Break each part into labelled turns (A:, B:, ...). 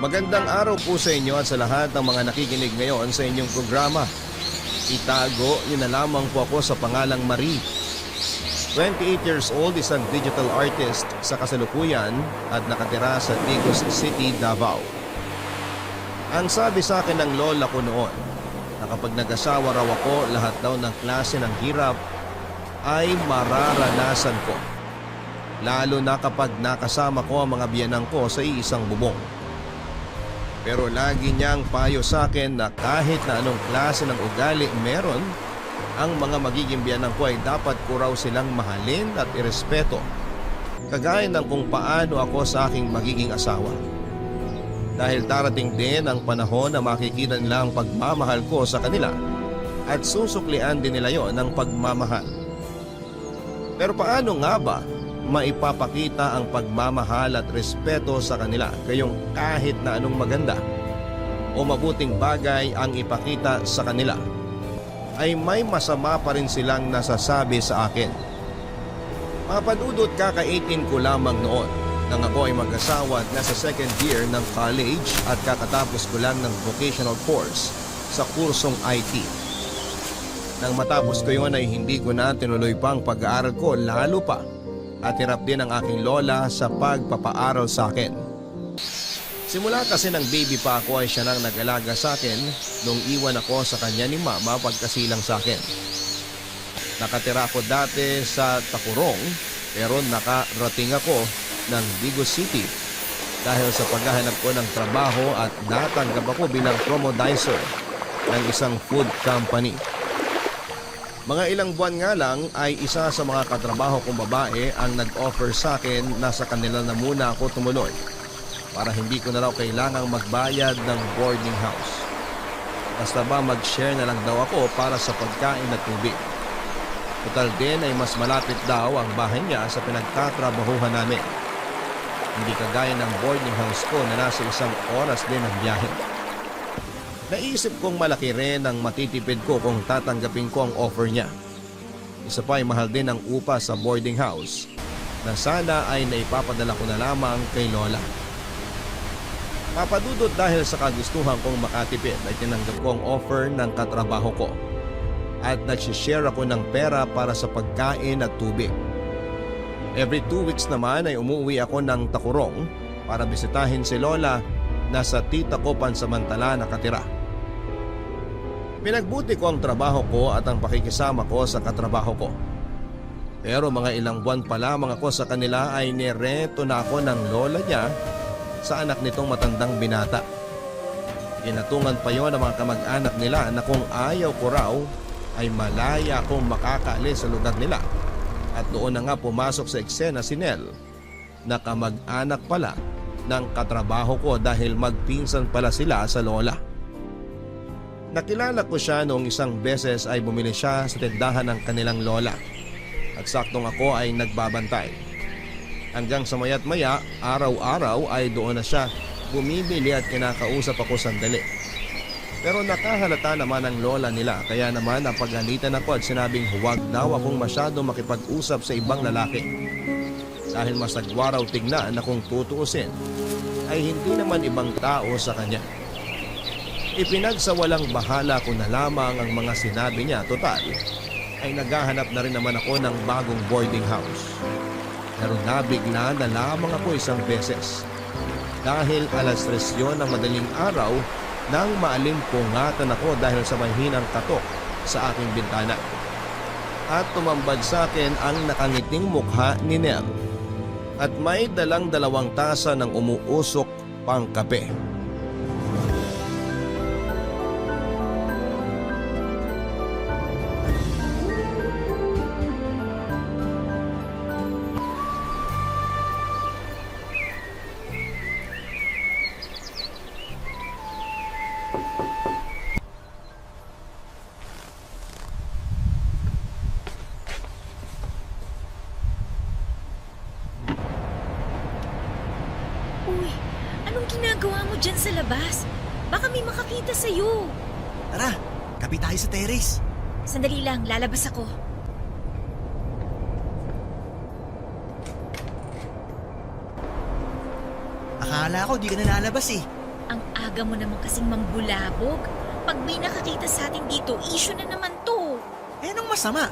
A: Magandang araw po sa inyo at sa lahat ng mga nakikinig ngayon sa inyong programa. Itago niyo na lamang po ako sa pangalang Marie. 28 years old, isang digital artist sa kasalukuyan at nakatira sa Digos City, Davao. Ang sabi sa akin ng lola ko noon na kapag nag-asawa raw ako, lahat daw ng klase ng hirap ay mararanasan ko. Lalo na kapag nakasama ko ang mga biyanang ko sa iisang bubong. Pero lagi niyang payo sa akin na kahit na anong klase ng ugali meron, ang mga magiging biyanang ko ay dapat ko raw silang mahalin at irespeto. Kagaya ng kung paano ako sa aking magiging asawa. Dahil darating din ang panahon na makikita nila ang pagmamahal ko sa kanila at susuklian din nila yon ng pagmamahal. Pero paano nga ba maipapakita ang pagmamahal at respeto sa kanila kayong kahit na anong maganda o mabuting bagay ang ipakita sa kanila ay may masama pa rin silang nasasabi sa akin? Mapadudot kaka-18 ko lamang noon nang ako ay mag-asawa at nasa second year ng college at kakatapos ko lang ng vocational course sa kursong IT. Nang matapos ko yun ay hindi ko na tinuloy pa ang pag-aaral ko, lalo pa at hirap din ang aking lola sa pagpapaaral sa akin. Simula kasi ng baby pa ako ay siya nang nag-alaga sa akin nung iwan ako sa kanya ni mama pagkasilang sa akin. Nakatira ako dati sa Takurong pero nakarating ako ng Digos City dahil sa paghahanap ko ng trabaho at natanggap ako bilang promodizer ng isang food company. Mga ilang buwan nga lang ay isa sa mga katrabaho kong babae ang nag-offer sa akin na sa kanila na muna ako tumuloy para hindi ko na raw kailangang magbayad ng boarding house. Basta ba mag-share na lang daw ako para sa pagkain at tubig. Total din ay mas malapit daw ang bahay niya sa pinagtatrabahuhan namin. Hindi kagaya ng boarding house ko na nasa isang oras din ang biyahe. Naisip kong malaki rin ang matitipid ko kung tatanggapin ko ang offer niya. Isa pa ay mahal din ang upa sa boarding house na sana ay naipapadala ko na lamang kay lola. Papadudot dahil sa kagustuhan kong makatipid ay tinanggap ko ang offer ng katrabaho ko at nagsishare ako ng pera para sa pagkain at tubig. Every 2 weeks naman ay umuwi ako ng Takurong para bisitahin si lola na sa tita ko pansamantala nakatira. Pinagbuti ko ang trabaho ko at ang pakikisama ko sa katrabaho ko. Pero mga ilang buwan pa lamang ako sa kanila ay nireto na ako ng lola niya sa anak nitong matandang binata. Inatungan pa yon ng mga kamag-anak nila na kung ayaw ko raw ay malaya akong makakaalis sa lugar nila. At doon na nga pumasok sa eksena si Nel na kamag-anak pala ng katrabaho ko dahil magpinsan pala sila sa lola. Nakilala ko siya noong isang beses ay bumili siya sa tindahan ng kanilang lola at saktong ako ay nagbabantay. Hanggang sa maya't maya, araw-araw ay doon na siya bumibili at kinakausap ako sandali. Pero nakahalata naman ang lola nila kaya naman napagalitan ako at sinabing huwag daw akong masyado makipag-usap sa ibang lalaki. Dahil masagwa raw tignan na kung tutuusin ay hindi naman ibang tao sa kanya. Ipinagsawalang bahala ko na lamang ang mga sinabi niya. Total ay naghahanap na rin naman ako ng bagong boarding house. Pero nabigla na lamang ako isang beses dahil 3:00 yon ng madaling araw nang maalimpungatan ako dahil sa mahinang katok sa aking bintana. At tumambad sa akin ang nakangiting mukha ni Nel at may dalang 2 tasa ng umuusok pang kape.
B: Uy, anong ginagawa mo dyan sa labas? Baka may makakita sa'yo.
C: Tara, kape tayo sa terrace.
B: Sandali lang, lalabas ako.
C: Akala ko di ka na lalabas eh.
B: Ang aga mo naman kasing mambulabog. Pag may nakakita sa atin dito, issue na naman to.
C: Eh, anong masama?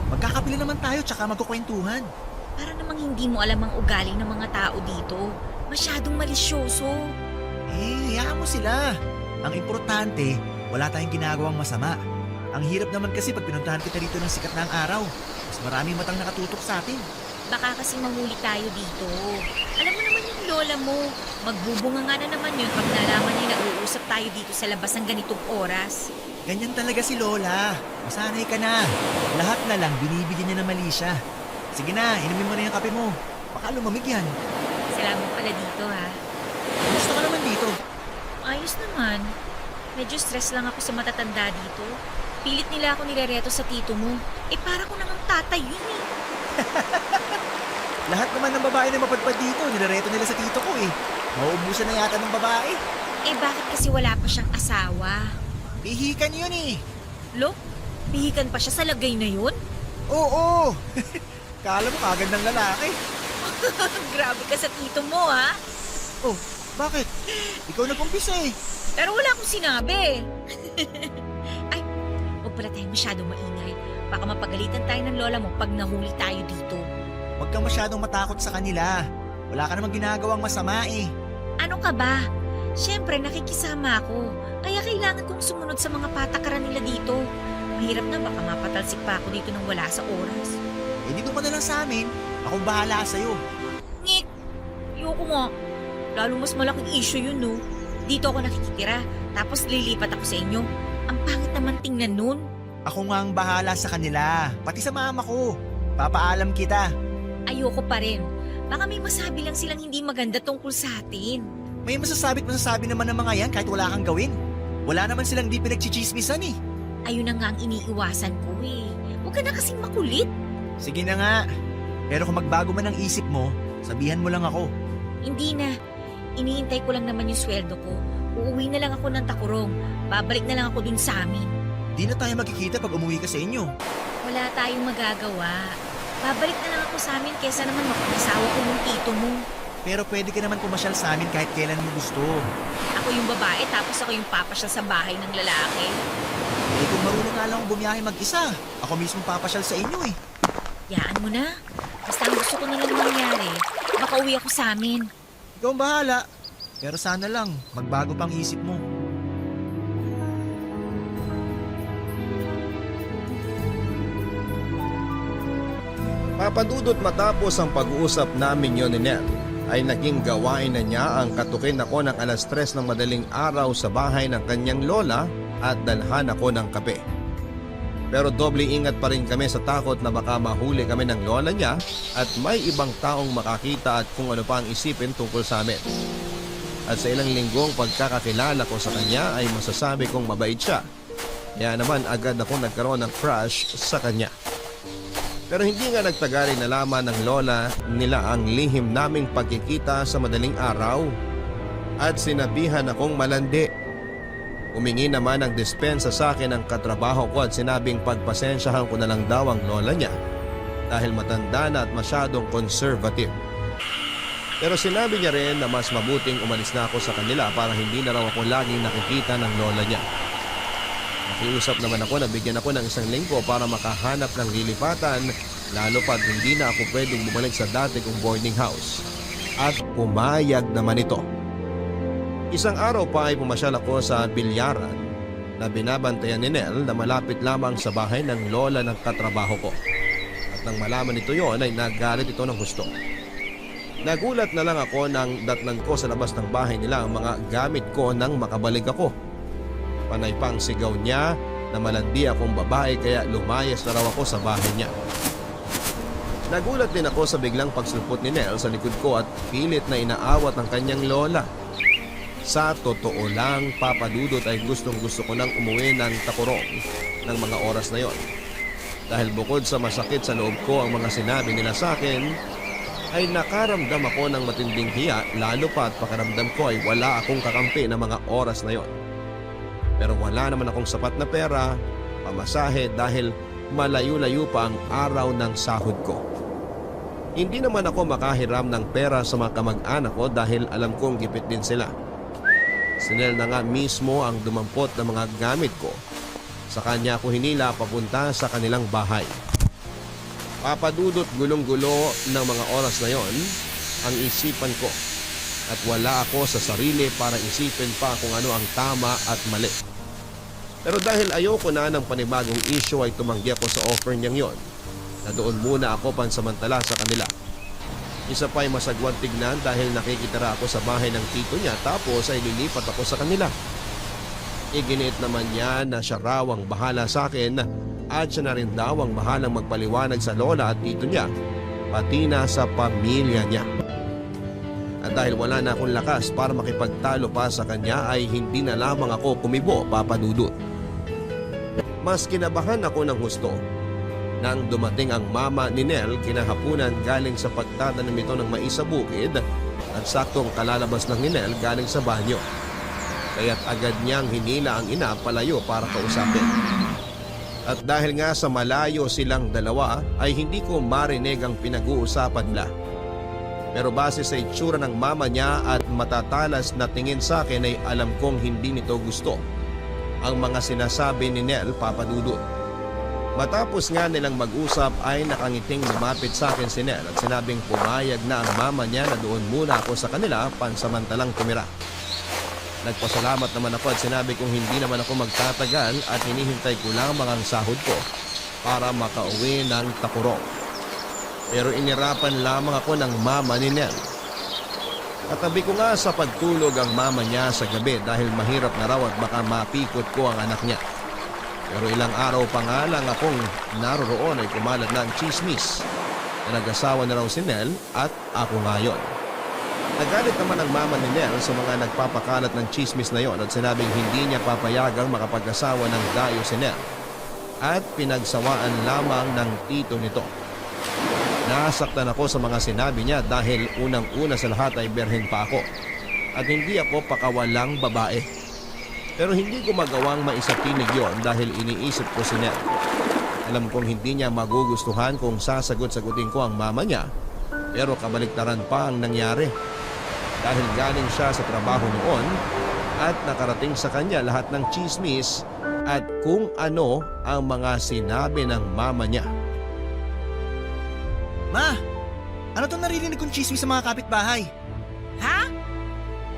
C: Magkakapila naman tayo tsaka magkukwentuhan.
B: Para namang hindi mo alam ang ugali ng mga tao dito. Masyadong malisyoso.
C: Eh, hayaan mo sila. Ang importante, wala tayong ginagawang masama. Ang hirap naman kasi pag pinuntahan kita rito ng sikat na ang araw. Mas maraming matang nakatutok sa atin.
B: Baka kasi mahuli tayo dito. Alam mo naman yung lola mo. Magbubunga nga na naman yun pag nalaman niya nag-uusap tayo dito sa labas ng ganitong oras.
C: Ganyan talaga si Lola. Masanay ka na. Lahat na lang binibigyan niya na mali siya. Sige na, inumin mo na yung kape mo. Baka lumamig yan.
B: Salamat pala dito ha.
C: Gusto ka naman dito.
B: Ayos naman. Medyo stress lang ako sa matatanda dito. Pilit nila ako nirereto sa tito mo. Eh para ko nang tatay yun eh.
C: Lahat naman ng babae na mapadpad dito, nilareto nila sa tito ko eh. Mauubusan na yata ng babae.
B: Eh bakit kasi wala pa siyang asawa?
C: Pihikan yun eh.
B: Lo, pihikan pa siya sa lagay na yun?
C: Oo. Kala mo kagad ng lalaki.
B: Grabe ka sa tito mo ha.
C: Oh, bakit? Ikaw nag-umpisa eh.
B: Pero wala akong sinabi. Ay, huwag pala tayo masyadong maingay. Baka mapagalitan tayo ng lola mo pag nahuli tayo dito.
C: Huwag kang masyadong matakot sa kanila. Wala ka namang ginagawang masama eh.
B: Ano ka ba? Siyempre, nakikisama ako. Kaya kailangan kong sumunod sa mga patakaran nila dito. Mahirap na baka mapatalsik pa ako dito nang wala sa oras.
C: Eh dito pa na lang sa amin. Akong bahala sa'yo.
B: Ngik! Ayoko nga. Lalo mas malaking issue yun, no? Dito ako nakikitira, tapos lilipat ako sa inyo. Ang pangit naman tingnan nun.
C: Ako nga ang bahala sa kanila. Pati sa mama ko. Papaalam kita.
B: Ayoko pa rin. Baka may masabi lang silang hindi maganda tungkol sa atin.
C: May masasabi naman ng mga yan kahit wala kang gawin. Wala naman silang di pinagchichismisan eh.
B: Ayun na nga ang iniiwasan ko eh. Huwag ka na kasing makulit.
C: Sige na nga. Pero kung magbago man ang isip mo, sabihan mo lang ako.
B: Hindi na. Iniintay ko lang naman yung sweldo ko. Uuwi na lang ako ng Takurong. Babalik na lang ako dun sa amin.
C: Di na tayo magkikita pag umuwi ka sa inyo.
B: Wala tayong magagawa. Babalik na lang ako sa amin kesa naman mapag-asawa ko ng tito mo.
C: Pero pwede ka naman pumasyal sa amin kahit kailan mo gusto.
B: Ako yung babae tapos ako yung papasyal sa bahay ng lalaki.
C: Eh kung marunong nga lang bumiyahe mag-isa, ako mismo papasyal sa inyo eh.
B: Yaan mo na. Basta ang gusto ko na lang mangyari, makauwi ako sa amin.
C: Ikaw ang bahala. Pero sana lang, magbago pang isip mo.
A: Papadudot matapos ang pag-uusap namin yon ni Nel, ay naging gawain na niya ang katukin ako ng alas 3 ng madaling araw sa bahay ng kanyang lola at dalhan ako ng kape. Pero doble ingat pa rin kami sa takot na baka mahuli kami ng lola niya at may ibang taong makakita at kung ano pa ang isipin tungkol sa amin. At sa ilang linggong pagkakakilala ko sa kanya ay masasabi kong mabait siya. Kaya naman agad ako nagkaroon ng crush sa kanya. Pero hindi nga nagtagal nalaman ng lola nila ang lihim naming pagkikita sa madaling araw at sinabihan akong malandi. Humingi naman ng dispensa sa akin ang katrabaho ko at sinabing pagpasensyahan ko na lang daw ang lola niya dahil matanda na at masyadong conservative. Pero sinabi niya rin na mas mabuting umalis na ako sa kanila para hindi na raw ako laging nakikita ng lola niya. Nakiusap naman ako na bigyan ako ng 1 linggo para makahanap ng lilipatan lalo pat hindi na ako pwedeng bumalik sa dati kong boarding house. At pumayag naman ito. Isang araw pa ay pumasyal ako sa bilyaran na binabantayan ni Nel na malapit lamang sa bahay ng lola ng katrabaho ko. At nang malaman nito yon ay naggalit ito ng gusto. Nagulat na lang ako nang datnan ko sa labas ng bahay nila ang mga gamit ko nang makabalik ako. Panay pang sigaw niya na malandi akong babae kaya lumayas na raw ako sa bahay niya. Nagulat din ako sa biglang pagsulpot ni Nel sa likod ko at pilit na inaawat ng kanyang lola. Sa totoo lang, papadudot ay gustong gusto ko nang umuwi ng Takurong ng mga oras na yon. Dahil bukod sa masakit sa loob ko ang mga sinabi nila sa akin, ay nakaramdam ako ng matinding hiya lalo pa at pakiramdam ko ay wala akong kakampi ng mga oras na yon. Pero wala naman akong sapat na pera, pamasahe dahil malayo-layo pa ang araw ng sahod ko. Hindi naman ako makahiram ng pera sa mga kamag-anak ko dahil alam kong gipit din sila. Si Nel na nga mismo ang dumampot ng mga gamit ko. Sa kanya ko hinila papunta sa kanilang bahay. Papadudot gulong-gulo ng mga oras na yon ang isipan ko. At wala ako sa sarili para isipin pa kung ano ang tama at mali. Pero dahil ayoko na ng panibagong issue ay tumanggi ako sa offer niyang yon. Na doon muna ako pansamantala sa kanila. Isa pa ay masagwang tignan dahil nakikitira ako sa bahay ng tito niya tapos ay lilipat ako sa kanila. Iginiit naman niya na siya raw ang bahala sa akin at siya na rin daw ang bahalang magpaliwanag sa lola at tito niya, pati na sa pamilya niya. At dahil wala na akong lakas para makipagtalo pa sa kanya ay hindi na lamang ako kumibo, Papa Dudut. Mas kinabahan ako ng husto nang dumating ang mama ni Nel kinahapunan galing sa pagtatanim ito ng mais sa bukid at saktong kalalabas ng ni Nel galing sa banyo. Kaya't agad niyang hinila ang ina palayo para kausapin. At dahil nga sa malayo silang dalawa ay hindi ko marinig ang pinag-uusapan nila. Pero base sa itsura ng mama niya at matatalas na tingin sa akin ay alam kong hindi nito gusto ang mga sinasabi ni Nel, Papa Dudut. Matapos nga nilang mag-usap ay nakangiting lumapit sa akin si Nel at sinabing pumayag na ang mama niya na doon muna ako sa kanila pansamantalang tumira. Nagpasalamat naman ako at sinabi kong hindi naman ako magtatagal at hinihintay ko lamang ang sahod ko para makauwi ng Takurong. Pero inirapan lamang ako ng mama ni Nel. Katabi ko nga sa pagtulog ang mama niya sa gabi dahil mahirap na raw at baka mapikot ko ang anak niya. Pero ilang araw pa nga lang akong naroroon ay kumalat na ang chismis na nag-asawa na raw si Nel at ako ngayon. Nagalit naman ang mama ni Nel sa mga nagpapakalat ng chismis na yon at sinabing hindi niya papayagang makapag-asawa ng dayo si Nel at pinagsawaan lamang ng tito nito. Nasaktan ako sa mga sinabi niya dahil unang-una sa lahat ay berhen pa ako at hindi ako pakawalang babae. Pero hindi ko magawang maisatinig yon dahil iniisip ko si Nel. Alam kong hindi niya magugustuhan kung sasagot-sagutin ko ang mama niya. Pero kabaliktaran pa ang nangyari. Dahil galing siya sa trabaho noon at nakarating sa kanya lahat ng chismis at kung ano ang mga sinabi ng mama niya.
C: Ma, ano tong naririnig kong chismis sa mga kapitbahay?
B: Ha?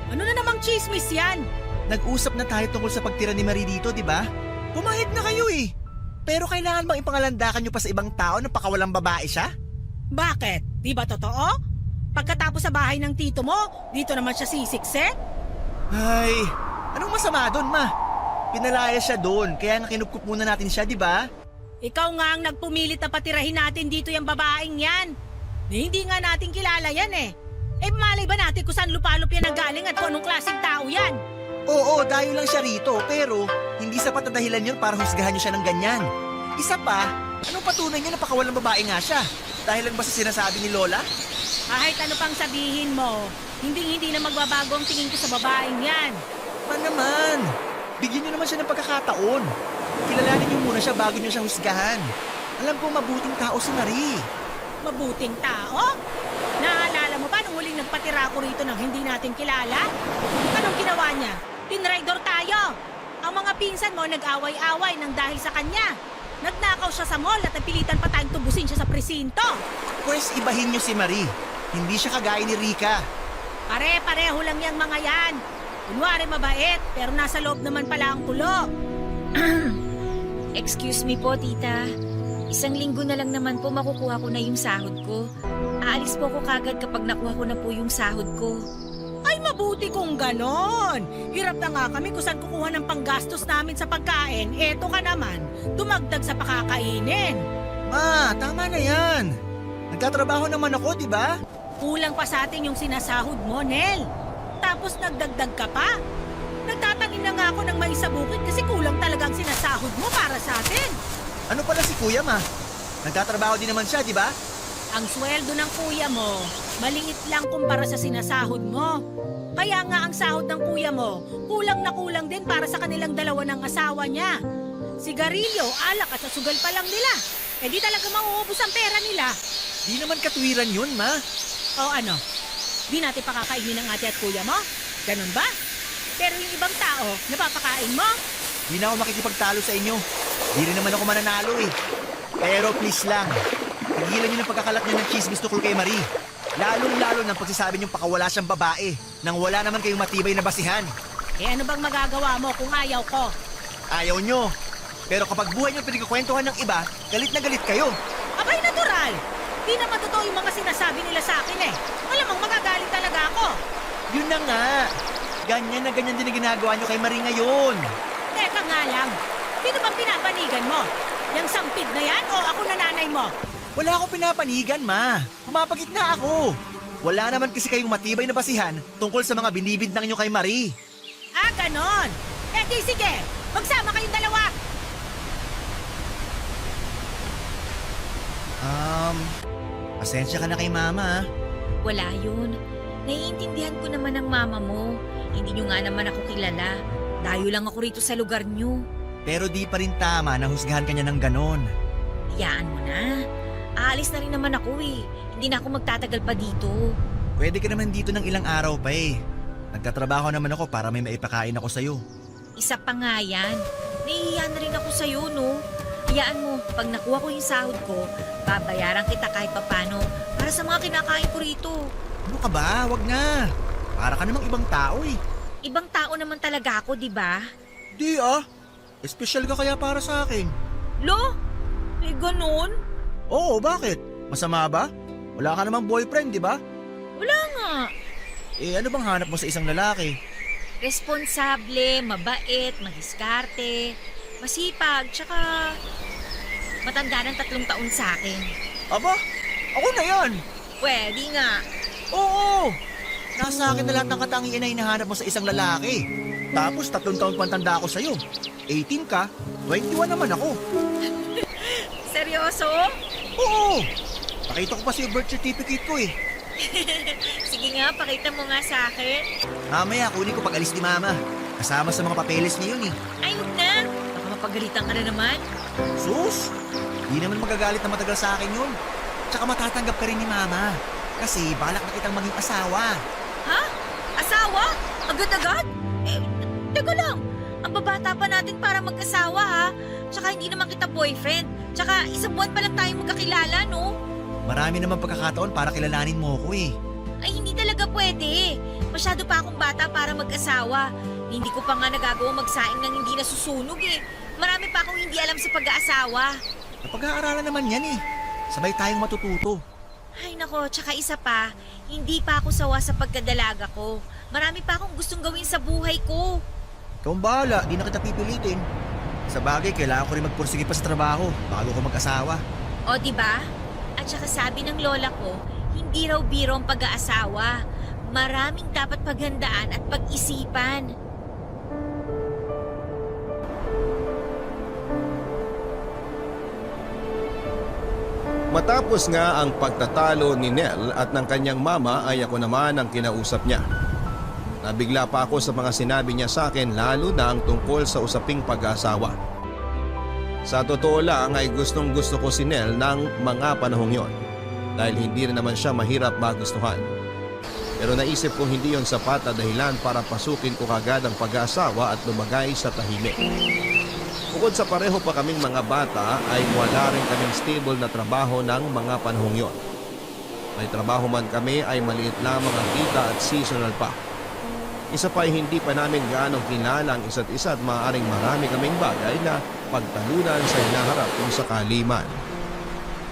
B: Ano na namang chismis yan?
C: Nag-usap na tayo tungkol sa pagtira ni Marie dito, di ba? Pumayag na kayo eh. Pero kailangan bang ipangalandakan nyo pa sa ibang tao na pakawalang babae siya?
D: Bakit? Di ba totoo? Pagkatapos sa bahay ng tito mo, dito naman siya sisikse?
C: Ay, anong masama doon, ma? Pinalaya siya doon, kaya nga kinupkup muna natin siya, di ba?
D: Ikaw nga ang nagpumilit na patirahin natin dito yung babaeng yan. Na hindi nga natin kilala yan eh. Eh malay ba natin kung saan lupalop yan nagaling at kung anong klaseng tao yan?
C: Oo, dayo lang siya rito, pero hindi sapat na dahilan yun para husgahan niyo siya ng ganyan. Isa pa, anong patunay niya na pakawalang babae nga siya? Dahil lang ba sa sinasabi ni Lola?
D: Kahit ano pang sabihin mo, hindi na magbabago ang tingin ko sa babaeng yan.
C: Pa naman, bigyan niyo naman siya ng pagkakataon. Kilalanin niyo muna siya bago niyo siya husgahan. Alam ko mabuting tao si Marie.
D: Mabuting tao? Naalala mo ba nung huling nagpatira ko rito nang hindi natin kilala? Anong ginawa niya? Tinraidor tayo. Ang mga pinsan mo nag-away-away nang dahil sa kanya. Nagnakaw siya sa mall at napilitan pa tayong tubusin siya sa presinto.
C: Pwes ibahin niyo si Marie. Hindi siya kagaya ni Rika.
D: Pare-pareho lang yang mga yan. Kunwari mabait, pero nasa loob naman pala ang kulo.
B: Excuse me po, tita. Isang linggo na lang naman po makukuha ko na yung sahod ko. Aalis po ko kagad kapag nakuha ko na po yung sahod ko.
D: Ay, mabuti kung ganon. Hirap na nga kami kung saan kukuha ng panggastos namin sa pagkain. Eto ka naman, dumagdag sa pakakainin.
C: Ma, tama na yan. Nagtatrabaho naman ako, di ba?
D: Kulang pa sa atin yung sinasahod mo, Nel. Tapos nagdagdag ka pa. Nagtatanim na nga ako ng mais sa bukid kasi kulang talaga ang sinasahod mo para sa atin.
C: Ano pala si Kuya, ma? Nagtatrabaho din naman siya, di ba?
D: Ang sweldo ng kuya mo, maliit lang kumpara sa sinasahod mo. Kaya nga ang sahod ng kuya mo, kulang na kulang din para sa kanilang dalawa ng asawa niya. Sigarilyo, alak at sugal pa lang nila. Eh di talaga mauubos ang pera nila.
C: Di naman katwiran yun, ma.
D: O ano, di natin pakakainin ng ate at kuya mo? Ganun ba? Pero yung ibang tao, napapakain mo?
C: Di na ako makikipagtalo sa inyo. Di rin naman ako mananalo eh. Pero please lang, tigilan niyo ng pagkakalat niyo ng chismis tungkol kay Marie. Lalong-lalo ng pagsasabi niyong pakawala siyang babae nang wala naman kayong matibay na basihan.
D: Eh ano bang magagawa mo kung ayaw ko?
C: Ayaw niyo. Pero kapag buhay niyo pinagkukwentuhan ng iba, galit na galit kayo.
D: Abay, natural! Di naman totoo yung mga sinasabi nila sa akin eh. Malamang magagalit talaga ako.
C: Yun na nga. Ganyan na ganyan din ang ginagawa niyo kay Marie ngayon.
D: Teka nga lang, sino bang pinapanigan mo? Yang sampid na yan o ako na nanay mo?
C: Wala akong pinapanigan, ma. Pumapagitna ako. Wala naman kasi kayong matibay na basihan tungkol sa mga binibintang niyo kay Marie.
D: Ah, ganon. Eh di sige, magsama kayong dalawa.
C: Pasensya ka na kay mama.
B: Wala yun. Naiintindihan ko naman ang mama mo. Hindi nyo nga naman ako kilala. Dayo lang ako rito sa lugar nyo.
C: Pero di pa rin tama na husgahan ka niya ng ganon.
B: Hayaan mo na. Aalis na rin naman ako eh. Hindi na ako magtatagal pa dito.
C: Pwede ka naman dito ng ilang araw pa eh. Nagtatrabaho naman ako para may maipakain ako sa'yo.
B: Isa pa nga yan. Nahihiya na rin ako sa'yo, no? Hayaan mo, pag nakuha ko yung sahod ko, babayaran kita kahit papano para sa mga kinakain ko rito.
C: Ano ka ba? Wag na. Para ka namang ibang tao eh.
B: Ibang tao naman talaga ako, di ba?
C: Di ah. Espesyal ka kaya para sa akin.
B: Lo? May ganun?
C: Oo, bakit? Masama ba? Wala ka namang boyfriend, di ba?
B: Wala nga.
C: Eh ano bang hanap mo sa isang lalaki?
B: Responsable, mabait, madiskarte, masipag, tsaka matanda ng 3 taon sa akin.
C: Aba, ako na yan.
B: Pwede nga.
C: Oo. Nasa akin na lahat ng katangian na hinahanap mo sa isang lalaki. Tapos 3 taon pantanda ako sa'yo. 18 ka, 21 naman ako.
B: Seryoso?
C: Oo. Pakita ko pa sa birth certificate ko eh.
B: Sige nga, pakita mo nga sa akin.
C: Mamaya kunin ko pag alis ni mama. Kasama sa mga papeles niya yun eh.
B: Ay, huwag na. Baka mapagalitan ka na naman.
C: Sus, di naman magagalit na matagal sa akin yun. Tsaka matatanggap ka rin ni mama. Kasi balak na kitang maging asawa.
B: Ha? Asawa? Agad-agad? Eh, teka lang. Ang babata pa natin para mag-asawa ha. Tsaka hindi naman kita boyfriend. Tsaka 1 buwan pa lang tayo magkakilala, no?
C: Marami naman pagkakataon para kilalanin mo ko eh.
B: Ay, hindi talaga pwede. Masyado pa akong bata para mag-asawa. Hindi ko pa nga nagagawa magsaing ng hindi nasusunog eh. Marami pa akong hindi alam sa pag-aasawa.
C: Napag-aaralan naman yan eh. Sabay tayong matututo.
B: Ay nako, tsaka isa pa, hindi pa ako sawa sa pagkadalaga ko. Marami pa akong gustong gawin sa buhay ko.
C: Ikaw ang bahala, di na kita pipilitin. Sa bagay, kailangan ko rin magpursige pa sa trabaho bago ko mag-asawa.
B: O, di ba? At saka sabi ng lola ko, hindi raw biro ang pag-aasawa. Maraming dapat paghandaan at pag-isipan.
A: Matapos nga ang pagtatalo ni Nel at ng kanyang mama ay ako naman ang kinausap niya. Nabigla pa ako sa mga sinabi niya sa akin lalo na ang tungkol sa usaping pag-asawa. Sa totoo lang ay gustong gusto ko si Nel ng mga panahong yon dahil hindi rin naman siya mahirap magustuhan. Pero naisip kong hindi yon sapat na dahilan para pasukin ko kagad ang pag-asawa at lumagay sa tahimik. Bukod sa pareho pa kaming mga bata ay wala rin kaming stable na trabaho ng mga panahong yon. May trabaho man kami ay maliit lamang ang kita at seasonal pa. Isa pa ay hindi pa namin gaanong kilala ang isa't isa at maaaring marami kaming bagay na pagtalunan sa hinaharap kung sakali man.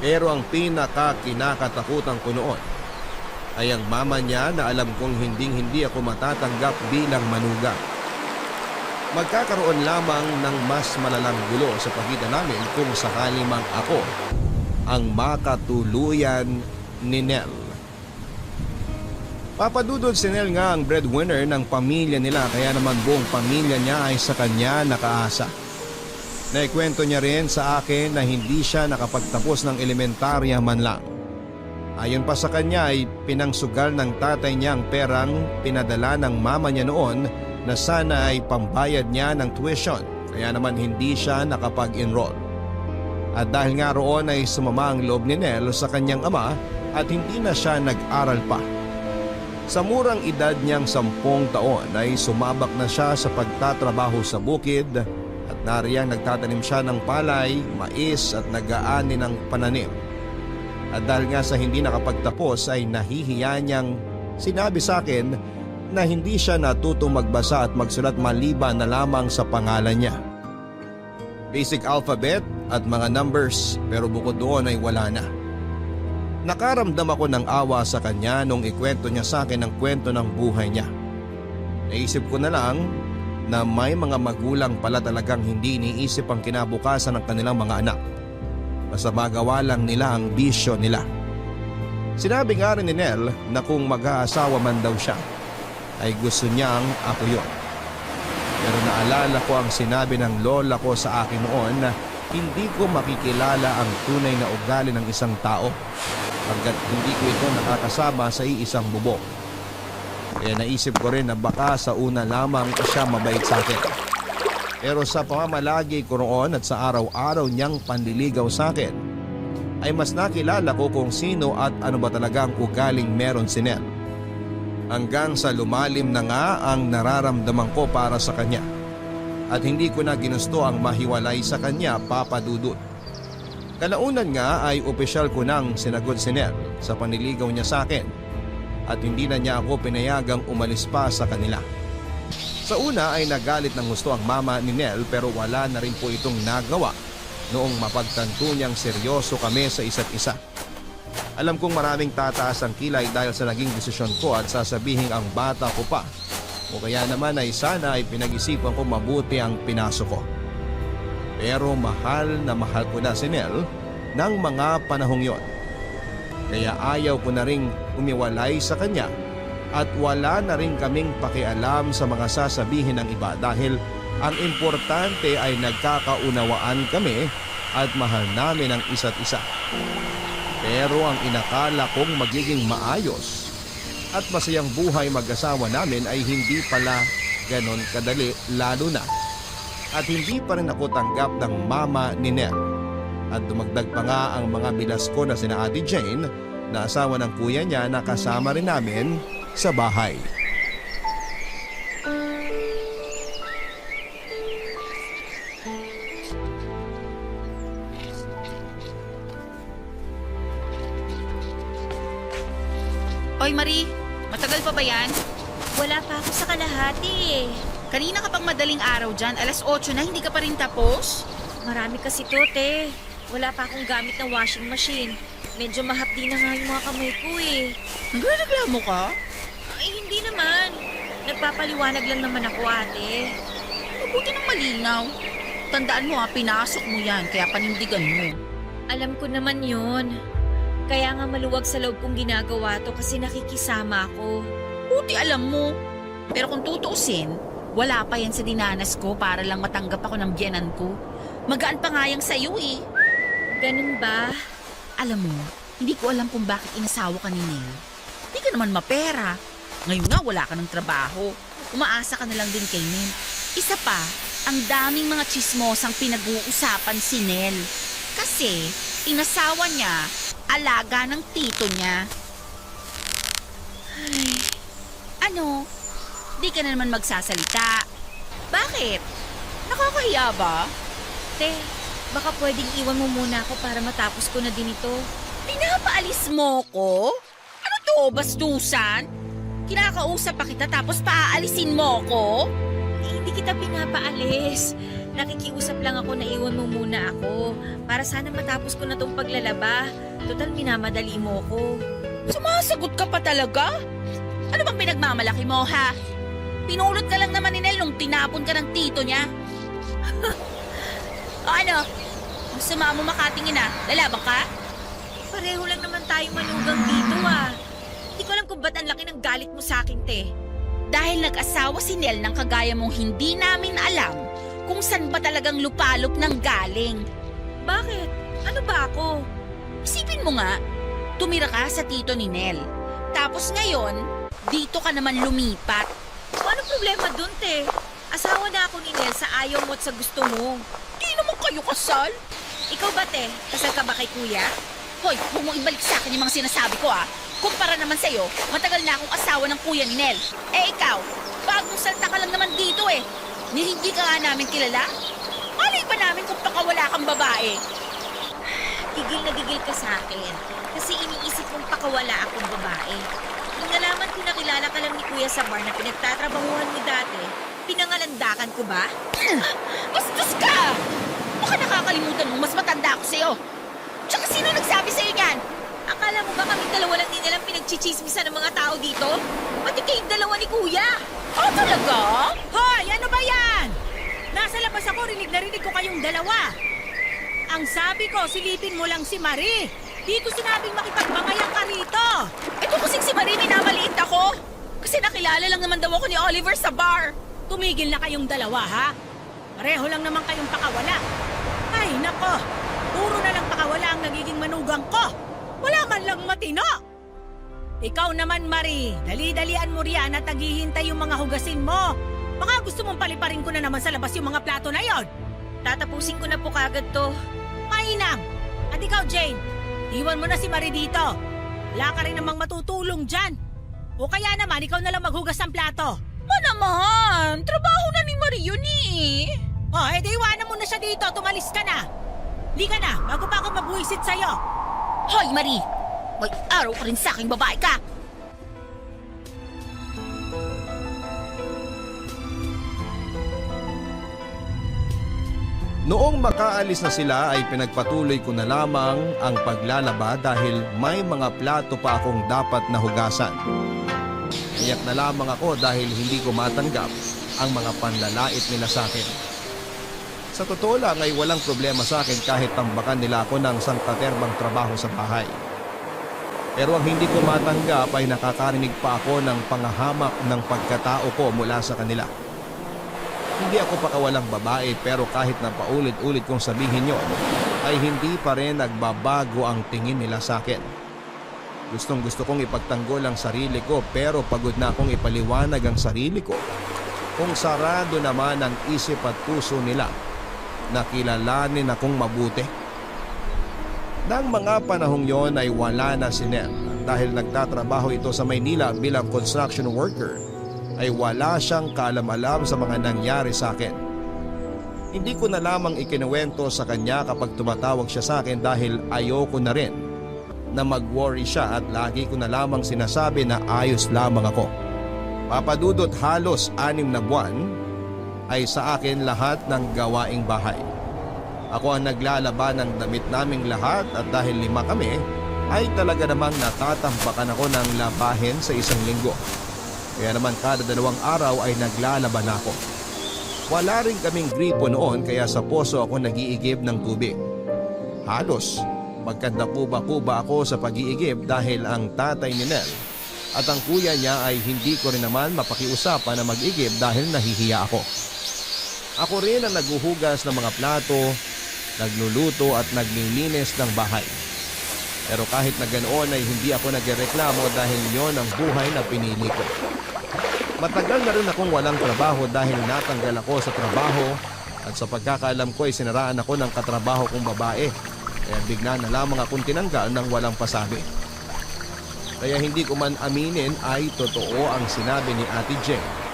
A: Pero ang pinaka-kinakatakutan ko noon ay ang mama niya na alam kong hindi ako matatanggap bilang manugang. Magkakaroon lamang ng mas malalang gulo sa pagitan namin kung sakali mang ako ang makatuluyan ni Nel. Papadudod si Nel nga ang breadwinner ng pamilya nila kaya naman buong pamilya niya ay sa kanya nakaasa. Naikwento niya rin sa akin na hindi siya nakapagtapos ng elementarya man lang. Ayon pa sa kanya ay pinangsugal ng tatay niya ang perang pinadala ng mama niya noon na sana ay pambayad niya ng tuition kaya naman hindi siya nakapag-enroll. At dahil nga roon ay sumama ang loob ni Nel sa kanyang ama at hindi na siya nag-aral pa. Sa murang edad niyang 10 taon ay sumabak na siya sa pagtatrabaho sa bukid at nariyang nagtatanim siya ng palay, mais at nag-aani ng pananim. At dahil nga sa hindi nakapagtapos ay nahihiya niyang sinabi sa akin na hindi siya natutong magbasa at magsulat maliban na lamang sa pangalan niya. Basic alphabet at mga numbers pero bukod doon ay wala na. Nakaramdam ako ng awa sa kanya nung ikwento niya sa akin ang kwento ng buhay niya. Naisip ko na lang na may mga magulang pala talagang hindi iniisip ang kinabukasan ng kanilang mga anak. Basta magawa lang nila ang bisyo nila. Sinabi nga rin ni Nel na kung mag-aasawa man daw siya, ay gusto niyang ako yun. Pero naalala ko ang sinabi ng lola ko sa akin noon na hindi ko makikilala ang tunay na ugali ng isang tao hanggat hindi ko ito nakakasama sa iisang bubong. Kaya naisip ko rin na baka sa una lamang siya mabait sa akin. Pero sa pamamalagi ko roon at sa araw-araw niyang panliligaw sa akin, ay mas nakilala ko kung sino at ano ba talagang ugaling meron si Nel. Hanggang sa lumalim na nga ang nararamdaman ko para sa kanya. At hindi ko na ginusto ang mahiwalay sa kanya, Papa Dudut. Kalaunan nga ay opisyal ko nang sinagot si Nel sa panliligaw niya sa akin at hindi na niya ako pinayagang umalis pa sa kanila. Sa una ay nagalit ng gusto ang mama ni Nel pero wala na rin po itong nagawa noong mapagtanto niyang seryoso kami sa isa't isa. Alam kong maraming tataas ang kilay dahil sa naging desisyon ko at sasabihin ang bata ko pa o kaya naman ay sana ay pinag-isipan ko mabuti ang pinasok ko. Pero mahal na mahal ko na si Nel ng mga panahong yon. Kaya ayaw ko na ring umiwalay sa kanya at wala na rin kaming pakialam sa mga sasabihin ng iba dahil ang importante ay nagkakaunawaan kami at mahal namin ang isa't isa. Pero ang inakala kong magiging maayos at masayang buhay mag-asawa namin ay hindi pala ganon kadali, lalo na at hindi pa rin ako tanggap ng mama ni Nel. At dumagdag pa nga ang mga bilas ko na sina Ate Jane na asawa ng kuya niya na kasama rin namin sa bahay.
B: Oy Marie, matagal pa ba yan? Wala pa ako sa kalahati eh.
E: Kanina ka pang madaling araw dyan, alas 8 na, hindi ka pa rin tapos?
B: Marami kasi to, te. Wala pa akong gamit na washing machine. Medyo mahapdi na nga yung mga kamay ko eh.
E: Nagreklamo ka?
B: Ay, hindi naman. Nagpapaliwanag lang naman ako, ate.
E: Mabuti ng malinaw. Tandaan mo pinasok mo yan, kaya panindigan mo.
B: Alam ko naman yun. Kaya nga maluwag sa loob kong ginagawa to kasi nakikisama ako.
E: Buti alam mo. Pero kung tutuusin, wala pa yan sa dinanas ko para lang matanggap ako ng biyenan ko. Magaan pa nga yang sa'yo eh.
B: Ganun ba?
E: Alam mo, hindi ko alam kung bakit inasawa ka ni Nel. Hindi ka naman mapera. Ngayon nga wala ka ng trabaho. Umaasa ka na lang din kay Nel. Isa pa, ang daming mga chismosang pinag-uusapan si Nel. Kasi, inasawa niya, alaga ng tito niya.
B: Ay,
E: Ano? Di ka na naman magsasalita. Bakit? Nakakahiya ba?
B: te, baka pwedeng iwan mo muna ako para matapos ko na din ito.
E: Pinapaalis mo ko? Ano to, bastusan? Kinakausap pa kita tapos paaalisin mo ko?
B: Eh, hindi kita pinapaalis. Nakikiusap lang ako na iwan mo muna ako para sana matapos ko na tong paglalaba. Total, minamadali mo ko.
E: Sumasagot ka pa talaga? Ano bang pinagmamalaki mo, ha? Pinulot ka lang naman ni Nel nung tinapon ka ng tito niya. O ano? Ang sama mo makatingin lalaban ka?
B: Pareho lang naman tayong manugang dito ah. Hindi ko alam kung ba't ang laki ng galit mo sa akin, te.
E: Dahil nag-asawa si Nel ng kagaya mong hindi namin alam kung saan ba talagang lupalop ng galing.
B: Bakit? Ano ba ako?
E: Isipin mo nga, tumira ka sa tito ni Nel. Tapos ngayon, dito ka naman lumipat.
B: O ano problema dun, te? Asawa na ako ni Nel sa ayaw mo at sa gusto mo.
E: Di naman kayo kasal.
B: Ikaw ba, te? Kasal ka ba kay kuya?
E: Hoy, huwag mo ibalik sa akin yung mga sinasabi ko Kumpara naman sa'yo, matagal na akong asawa ng kuya ni Nel. Eh ikaw, bagong salta ka lang naman dito eh. Ni hindi ka nga namin kilala? Malay pa namin kung pakawala kang babae.
B: Gigil na gigil ka sa akin. Kasi iniisip kong pakawala akong babae. Nung nalaman ko nakilala ka lang ni Kuya sa bar na pinagtatrabahuhan mo dati, pinangalandakan ko ba?
E: Bastos ka! Baka nakakalimutan mo, mas matanda ako sa'yo. Tsaka sino nagsabi sa'yo niyan?
B: Akala mo ba kaming dalawa lang din nilang pinagchichismisan ng mga tao dito? Pati kayong dalawa ni Kuya.
E: Oh, talaga?
D: Hoy, ano ba yan? Nasa labas ako, rinig na rinig ko kayong dalawa. Ang sabi ko, silipin mo lang si Marie. Di ko sinabing makipagbangayan ka rito.
E: Ito kasing si Marie, minamaliit ako. Kasi nakilala lang naman daw ako ni Oliver sa bar.
D: Tumigil na kayong dalawa, ha? Pareho lang naman kayong pakawala. Ay, nako. Puro na lang pakawala ang nagiging manugang ko. Wala man lang matino. Ikaw naman, Marie. Dali-dalian mo riyan at naghihintay yung mga hugasin mo. Baka gusto mong paliparin ko na naman sa labas yung mga plato na yon.
B: Tatapusin ko na po kagad to.
D: Mainam. At ikaw, Jane, iwan mo na si Marie dito. Wala ka rin namang matutulong dyan. O kaya naman, ikaw na lang maghugas ng plato.
E: Naman, trabaho na ni Marie yun eh.
D: O, edi iwanan mo na siya dito. Tumalis ka na. Hindi ka na, bago pa ako mabuisit sa'yo.
E: Hoy, Marie! May araw ka rin sa aking babae ka!
A: Noong makaalis na sila ay pinagpatuloy ko na lamang ang paglalaba dahil may mga plato pa akong dapat na hugasan. Iyak na lamang ako dahil hindi ko matanggap ang mga panlalait nila sa akin. Sa totoo lang ay walang problema sa akin kahit tambakan nila ako ng sangkaterbang trabaho sa bahay. Pero ang hindi ko matanggap ay nakakarinig pa ako ng pangahamak ng pagkatao ko mula sa kanila. Hindi ako pakawalang babae pero kahit na paulit-ulit kong sabihin yon, ay hindi pa rin nagbabago ang tingin nila sa akin. Gustong gusto kong ipagtanggol ang sarili ko pero pagod na akong ipaliwanag ang sarili ko. Kung sarado naman ang isip at puso nila, nakilalanin akong mabuti. Nang mga panahong yon ay wala na si Nel dahil nagtatrabaho ito sa Maynila bilang construction worker. Ay wala siyang kaalam-alam sa mga nangyari sa akin. Hindi ko na lamang ikinuwento sa kanya kapag tumatawag siya sa akin dahil ayoko na rin na mag-worry siya at lagi ko na lamang sinasabi na ayos lamang ako. Papadudot halos 6 na buwan ay sa akin lahat ng gawaing bahay. Ako ang naglalaba ng damit naming lahat at dahil 5 kami ay talaga namang natatampakan ako ng labahin sa isang linggo. Kaya naman kada 2 araw ay naglalaba na ako. Wala rin kaming gripo noon kaya sa poso ako nag-iigib ng tubig. Halos magkanda-kuba-kuba ako sa pag-iigib dahil ang tatay ni Nel at ang kuya niya ay hindi ko rin naman mapakiusapan na mag-igib dahil nahihiya ako. Ako rin ang naghuhugas ng mga plato, nagluluto at naglilinis ng bahay. Pero kahit na ganoon ay hindi ako nagreklamo dahil yon ang buhay na pinili ko. Matagal na rin akong walang trabaho dahil natanggal ako sa trabaho at sa pagkakaalam ko ay sinaraan ako ng katrabaho kong babae. Kaya bigla na lamang akong tinanggal ng walang pasabi. Kaya hindi ko man aminin ay totoo ang sinabi ni Ate Jane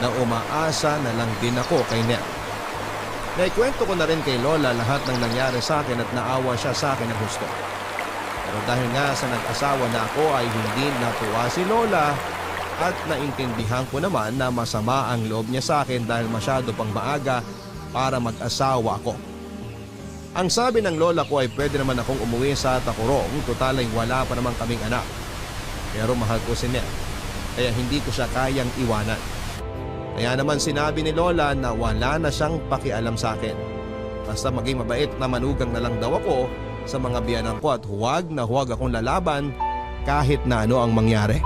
A: na umaasa na lang din ako kay Nel. Naikwento ko na rin kay Lola lahat ng nangyari sa akin at naawa siya sa akin ng gusto. Pero dahil nga sa nag-asawa na ako ay hindi natuwa si Lola at naintindihan ko naman na masama ang loob niya sa akin dahil masyado pang maaga para mag-asawa ako. Ang sabi ng lola ko ay pwede naman akong umuwi sa Tacorong, total ay wala pa naman kaming anak. Pero mahal ko si Nel, kaya hindi ko siya kayang iwanan. Kaya naman sinabi ni Lola na wala na siyang pakialam sa akin. Basta maging mabait na manugang na lang daw ako sa mga biyanan ko at huwag na huwag akong lalaban kahit na ano ang mangyari.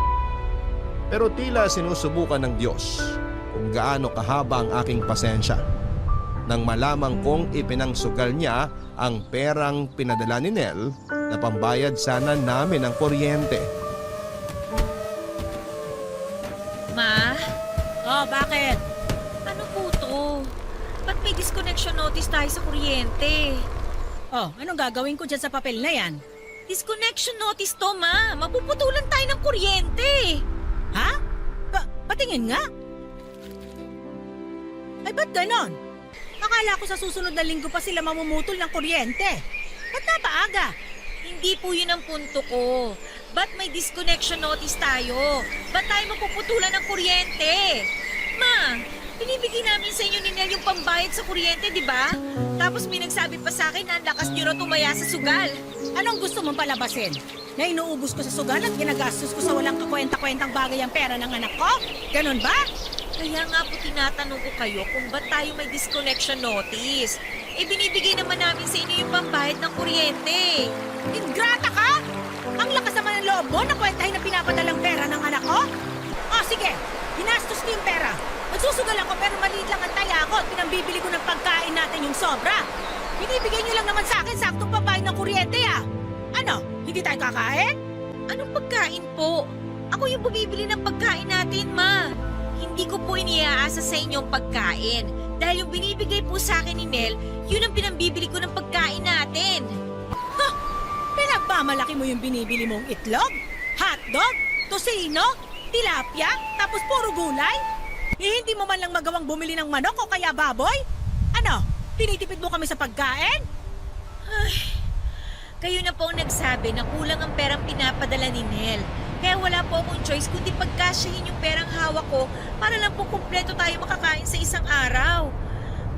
A: Pero tila sinusubukan ng Diyos kung gaano kahaba ang aking pasensya nang malamang kong ipinangsugal niya ang perang pinadala ni Nel na pambayad sana namin ng kuryente.
B: Ma,
D: Oh, bakit?
B: ano po to? Ba't may disconnection notice tayo sa kuryente?
D: Oh, anong gagawin ko dyan sa papel na yan?
B: Disconnection notice to, Ma. Mapuputulan tayo ng kuryente.
D: Ha? Patingin nga. Ay, ba't ganon? Akala ko sa susunod na linggo pa sila mamumutol ng kuryente. Ba't napaaga?
B: Hindi po yun ang punto ko. Ba't may disconnection notice tayo? Ba't tayo mapuputulan ng kuryente? Ma, binibigay namin sa inyo ni Nel yung pambayad sa kuryente, di ba? Tapos may nagsabi pa sa akin na ang lakas nyo raw tumaya sa sugal.
D: Anong gusto mong palabasin? Na inuubos ko sa sugal at ginagastos ko sa walang kakwenta-kwentang bagay ang pera ng anak ko? Ganon ba?
B: Kaya nga po tinatanong ko kayo kung ba't tayo may disconnection notice. Eh binibigay naman namin sa inyo yung pambayad ng kuryente.
D: Ingrata ka! Ang lakas naman ng loob mo na kwentahin na pinapadalang pera ng anak ko? O sige, hinastos ko yung pera. Magsusugal ako pero maliit lang ang taya ko at pinambibili ko ng pagkain natin yung sobra. Binibigay niyo lang naman sa akin saktong pambayad ng kuryente ah. Ano, hindi tayo kakain?
B: Anong pagkain po? Ako yung bumibili ng pagkain natin, Ma. Hindi ko po iniaasa sa inyong pagkain. Dahil yung binibigay po sa akin ni Nel, yun ang pinambibili ko ng pagkain natin.
D: Pinagmamalaki mo yung binibili mong itlog, hotdog, tosino, tilapia, tapos puro gulay? Eh, hindi mo man lang magawang bumili ng manok o kaya baboy? Ano, tinitipid mo kami sa pagkain?
B: Kayo na po ang nagsabi na kulang ang perang pinapadala ni Nel. Kaya wala po akong choice kundi pagkasyahin yung perang hawak ko para lang po kumpleto tayo makakain sa isang araw.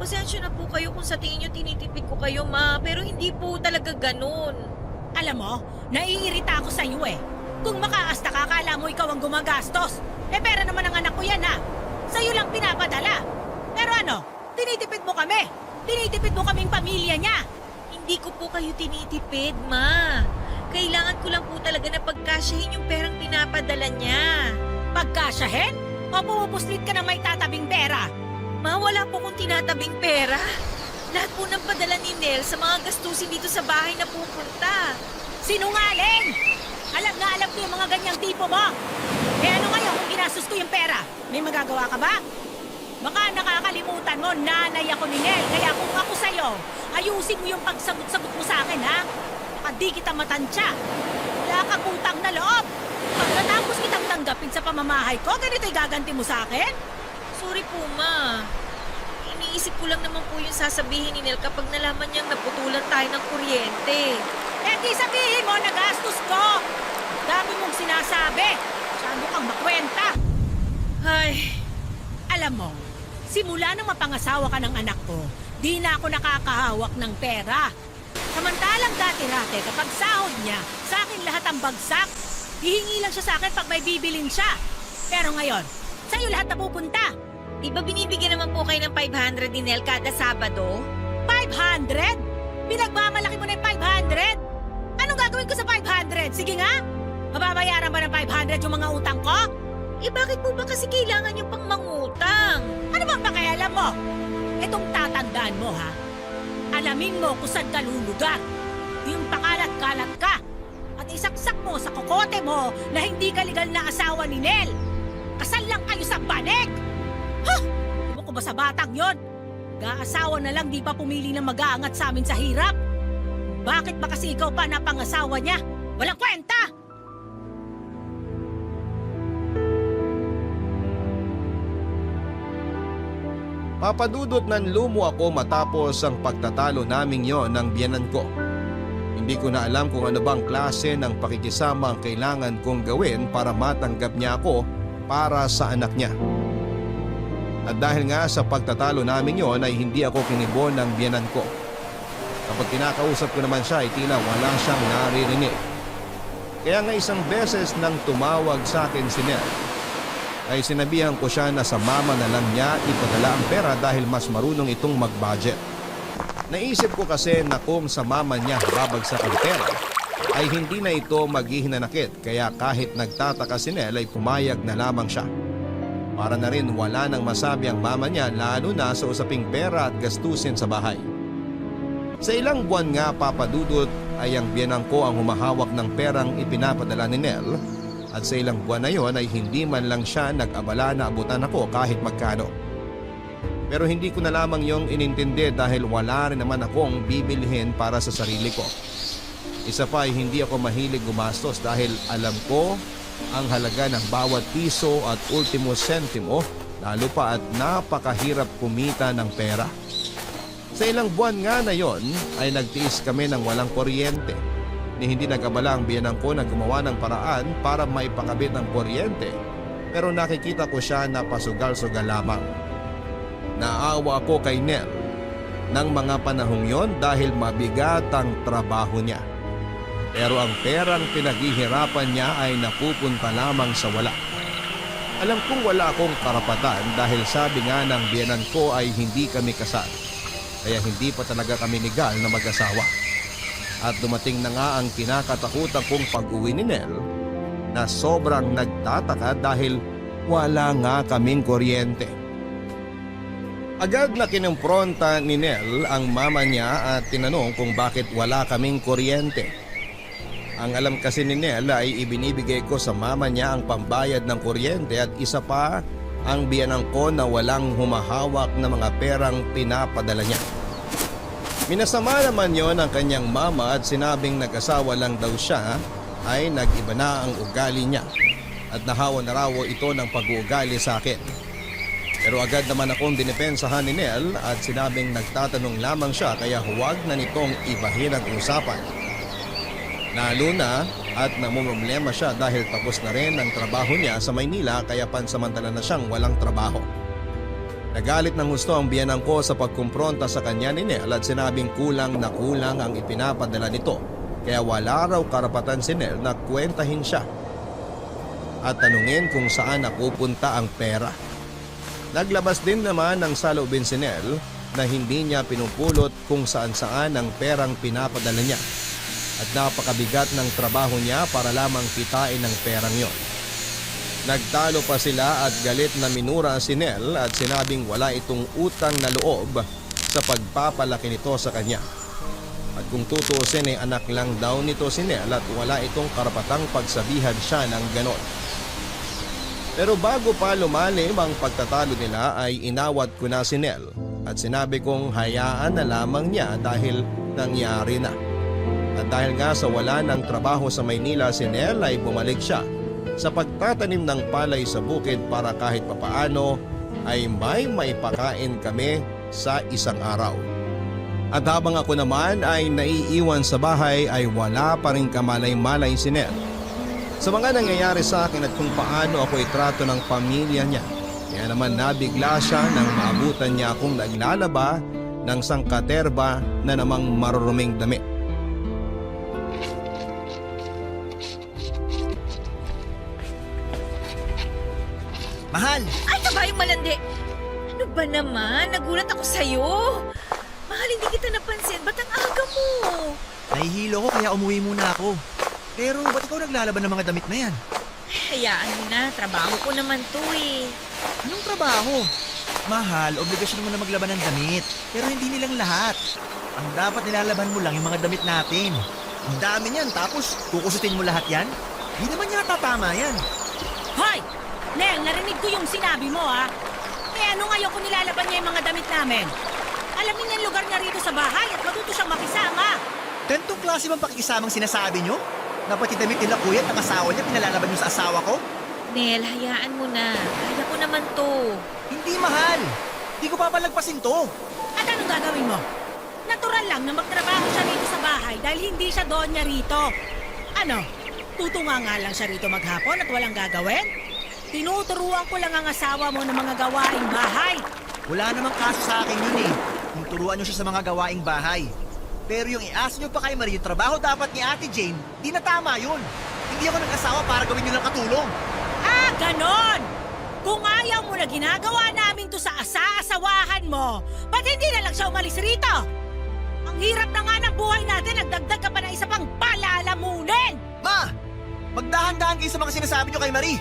B: Pasensya na po kayo kung sa tingin nyo tinitipid ko kayo, Ma, pero hindi po talaga ganun.
D: Alam mo, naiirita ako sa iyo eh. Kung makaasta ka, akala mo ikaw ang gumagastos. Eh pera naman ang anak ko yan ha. Sa'yo lang pinapadala. Pero ano, tinitipid mo kami. Tinitipid mo kaming pamilya niya.
B: Hindi ko po kayo tinitipid, Ma. Kailangan ko lang po talaga na pagkasyahin yung perang pinapadala niya.
D: Pagkasyahin? O pumupuslit ka na may tatabing pera?
B: Ma, wala po kong tinatabing pera. Lahat po ng padala ni Nel sa mga gastusin dito sa bahay na pupunta.
D: Sinungaling! Alam na alam ko yung mga ganyang tipo mo. Eh ano ngayon kung ginastos ko yung pera? May magagawa ka ba? Baka nakakalimutan mo, nanay ako ni Nel. Kaya kung ako sa'yo, ayusin mo yung pagsagot-sagot mo sa akin, ha? Baka di kita matansya. Wala kang utang na loob. Pagkatapos kitang tanggapin sa pamamahay ko, ganito'y gaganti mo sa akin?
B: Sorry po, Ma. Iniisip ko lang naman po yung sasabihin ni Nel kapag nalaman niyang naputulan tayo ng kuryente.
D: Eh di sabihin mo, nagastos ko. Dami mong sinasabi. Masyado kang makwenta.
B: Ay,
D: Alam mo, simula nang mapangasawa ka ng anak ko, di na ako nakakahawak ng pera. Samantalang dati-rate kapag sahod niya, sa akin lahat ang bagsak. Hihingi lang siya sa akin pag may bibilin siya. Pero ngayon, sa'yo lahat napupunta.
B: di ba binibigyan naman po kayo ng 500 ni Nel kada Sabado?
D: 500? Pinagmamalaki mo na yung 500? Anong gagawin ko sa 500? Sige nga, mababayaran ba ng 500 yung mga utang ko?
B: Eh bakit po ba kasi kailangan yung pang mangutang?
D: Ano bang pakialam mo? Itong tatandaan mo, ha? Alamin mo kung saan ka lulugar. Yung pakalat-kalat ka. At isaksak mo sa kokote mo na hindi ka legal na asawa ni Nel. Kasal lang kayo sa banig! Ha! Ibo ko ba sa batang yon? Gaasawa na lang di pa pumili ng mag-aangat sa amin sa hirap. Bakit ba kasi ikaw pa napangasawa niya? Walang kwenta!
A: Papadudot ng lumo ako matapos ang pagtatalo naming yon ng biyenan ko. Hindi ko na alam kung ano bang klase ng pakikisama ang kailangan kong gawin para matanggap niya ako para sa anak niya. At dahil nga sa pagtatalo namin yon ay hindi ako kinibon ng biyenan ko. Kapag kinakausap ko naman siya ay tila wala siyang naririnig. Kaya nga isang beses nang tumawag sa akin si Nel, ay sinabihan ko siya na sa mama na lang niya ipadala ang pera dahil mas marunong itong mag-budget. Naisip ko kasi na kung sa mama niya babagsak ang pera, ay hindi na ito maghihinanakit kaya kahit nagtataka si Nel ay pumayag na lamang siya. Para na rin wala nang masabi ang mama niya lalo na sa usaping pera at gastusin sa bahay. Sa ilang buwan nga papadudot ay ang biyenang ko ang humahawak ng perang ipinapadala ni Nel. At sa ilang buwan na yon ay hindi man lang siya nag-abala na abutan ako kahit magkano. Pero hindi ko na lamang yung inintindi dahil wala rin naman akong bibilhin para sa sarili ko. Isa pa ay hindi ako mahilig gumastos dahil alam ko ang halaga ng bawat piso at ultimo sentimo, lalo pa at napakahirap kumita ng pera. Sa ilang buwan nga na yon ay nagtiis kami ng walang kuryente. Ni hindi nag-abala ang biyenan ko na gumawa ng paraan para maipakabit ang kuryente, pero nakikita ko siya na pasugal-sugal lamang. Naawa ako kay Nel ng mga panahong yon dahil mabigat ang trabaho niya. Pero ang perang pinaghihirapan niya ay napupunta lamang sa wala. Alam kong wala akong karapatan dahil sabi nga ng biyenan ko ay hindi kami kasal. Kaya hindi pa talaga kami legal na mag-asawa. At dumating na nga ang kinakatakutan kong pag-uwi ni Nel na sobrang nagtataka dahil wala nga kaming kuryente. Agad na kinumpronta ni Nel ang mama niya at tinanong kung bakit wala kaming kuryente. Ang alam kasi ni Nel ay ibinibigay ko sa mama niya ang pambayad ng kuryente at isa pa ang biyenan ko na walang humahawak na mga perang pinapadala niya. Minasama naman yon ang kanyang mama at sinabing nag-asawa lang daw siya ay nag-iba na ang ugali niya at nahawa na raw ito ng pag-uugali sa akin. Pero agad naman akong dinipensahan ni Nel at sinabing nagtatanong lamang siya kaya huwag na nitong ibahin ang usapan. Lalo na at namumroblema siya dahil tapos na rin ang trabaho niya sa Maynila kaya pansamantala na siyang walang trabaho. Nagalit ng gusto ang biyenan ko sa pagkumpronta sa kanya ni Nel at sinabing kulang na kulang ang ipinapadala nito kaya wala raw karapatan si Nel na kwentahin siya at tanungin kung saan napupunta ang pera. Naglabas din naman ng saloobin si Nel na hindi niya pinupulot kung saan-saan ang perang pinapadala niya at napakabigat ng trabaho niya para lamang kitain ang perang yon. Nagtalo pa sila at galit na minura si Nel at sinabing wala itong utang na loob sa pagpapalaki nito sa kanya. At kung tutuusin ay anak lang daw nito si Nel at wala itong karapatang pagsabihan siya ng ganon. Pero bago pa lumalim ang pagtatalo nila ay inawat ko na si Nel at sinabi kong hayaan na lamang niya dahil nangyari na. At dahil nga sa wala ng trabaho sa Maynila si Nel ay bumalik siya sa pagtatanim ng palay sa bukid para kahit papaano ay may maipakain kami sa isang araw. At habang ako naman ay naiiwan sa bahay ay wala pa rin kamalay-malay si Nel sa mga nangyayari sa akin at kung paano ako itrato ng pamilya niya. Kaya naman nabigla siya nang maabutan niya akong naglalaba ng sangkaterba na namang maruruming damit.
C: Mahal!
B: Ay, kabayong malandi! Ano ba naman? Nagulat ako sa'yo. Mahal, hindi kita napansin. Ba't ang aga mo?
C: Nahihilo ko kaya umuwi muna ako. Pero ba't ikaw naglalaban ng mga damit na yan?
B: Hayaan mo na. Trabaho ko naman to eh.
C: Anong trabaho? Mahal, obligasyon mo na maglaban ng damit. Pero hindi nilang lahat. Ang dapat nilalaban mo lang yung mga damit natin. Ang dami niyan, tapos kukusutin mo lahat yan? Hindi naman yata tama yan.
D: Hoy! Nel, narinig ko yung sinabi mo, ha? Eh ano ngayon kung nilalaban niya yung mga damit namin? Alamin niya ang lugar niya rito sa bahay at matuto siyang makisama.
C: Gantong klase bang pakikisamang sinasabi nyo? Na pati damit nila kuya at ang asawa niya pinalalaban nyo sa asawa ko?
B: Nel, hayaan mo na. Kaya ko naman to.
C: Hindi mahal. Hindi ko papalagpasin to.
D: At anong gagawin mo? Natural lang na magtrabaho siya rito sa bahay dahil hindi siya doon niya rito. Ano? Tutunga nga lang siya rito maghapon at walang gagawin? Tinuturuan ko lang ang asawa mo ng mga gawaing bahay.
C: Wala namang kaso sa akin yun eh. Yung turuan nyo siya sa mga gawaing bahay. Pero yung iasa nyo pa kay Marie, yung trabaho dapat ni Ate Jane, di na tama yun. Hindi ako nag-asawa para gawin nyo lang katulong.
D: Ah, ganon! Kung ayaw mo na ginagawa namin to sa asa-asawahan mo, ba't hindi na lang siya umalis rito? Ang hirap na nga ng buhay natin, nagdagdag ka pa ng isa pang palalamunin!
C: Ma! Magdahan-dahan kayo sa mga sinasabi nyo kay Marie.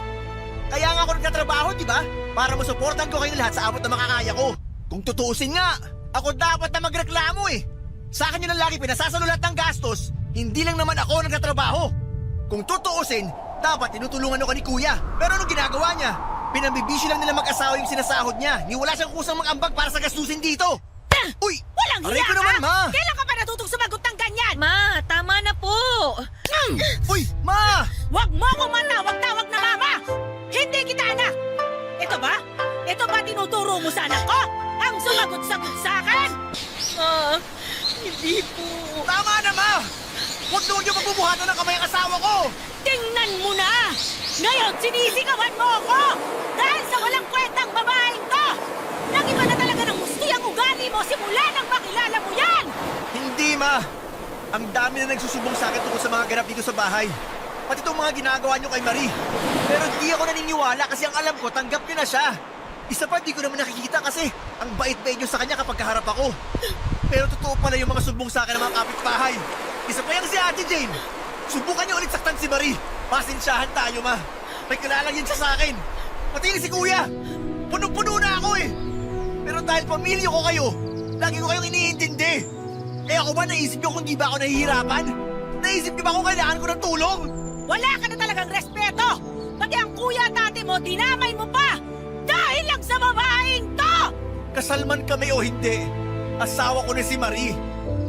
C: Kaya nga ako nagtatrabaho, di ba? Para masuportan ko kayo lahat sa abot na makakaya ko. Kung tutuusin nga, ako dapat na magreklamo eh. Sa akin yun ang lagi pinasasalulat ng gastos, hindi lang naman ako nagtatrabaho. Kung tutuusin, dapat tinutulungan ako ni Kuya. Pero anong ginagawa niya? Pinambibisyo lang nila mag-asawa yung sinasahod niya. Ni wala siyang kusang mag-ambag para sa gastusin dito. Uy!
D: Walang
C: Aray
D: hiya
C: ko naman,
D: ka!
C: Ma!
D: Kailan ka pa natutong sumagot ng ganyan?
B: Ma, tama na po.
C: Uy, Ma!
D: Huwag mo ko manawag-tawag na mama! Hindi kita anak! Ito ba? Ito ba tinuturo mo sa anak ko? Ang sumagot-sagot sa akin?
B: Ma, hindi po.
C: Tama na, Ma! Huwag na huwag niyo magbubuhatan ng kamay ang asawa ko!
D: Tingnan mo na! Ngayon, sinisigawan mo ako! Dahil sa walang kwentang babaeng to! Nag-iba na talaga ng gusti ang ugali mo simula nang makilala mo yan!
C: Hindi, Ma! Ang dami na nagsusubong sa akin tungkol sa mga ganap dito sa bahay. Pati itong mga ginagawa niyo kay Marie. Pero di ako naniniwala kasi ang alam ko, tanggap niyo na siya. Isa pa, di ko naman nakikita kasi ang bait-bait niyo sa kanya kapag kaharap ako. Pero totoo pala yung mga subong sa akin ng mga kapitbahay. Isa pa yung si Ate Jane. Subukan niyo ulit saktan si Marie. Pasensyahan tayo, Ma. May kilalang yun siya sa akin. Pati si Kuya. Punong-puno na ako eh. Pero dahil pamilya ko kayo, lagi ko kayong iniintindi. Eh ako ba naisip niyo kung di ba ako nahihirapan? Naisip niyo ba kung kailangan ko ng tulong?
D: Wala ka na talagang respeto! Pati ang kuya at ate mo, dinamay mo pa! Dahil lang sa babaeng to!
C: Kasalman kami o hindi, asawa ko na si Marie.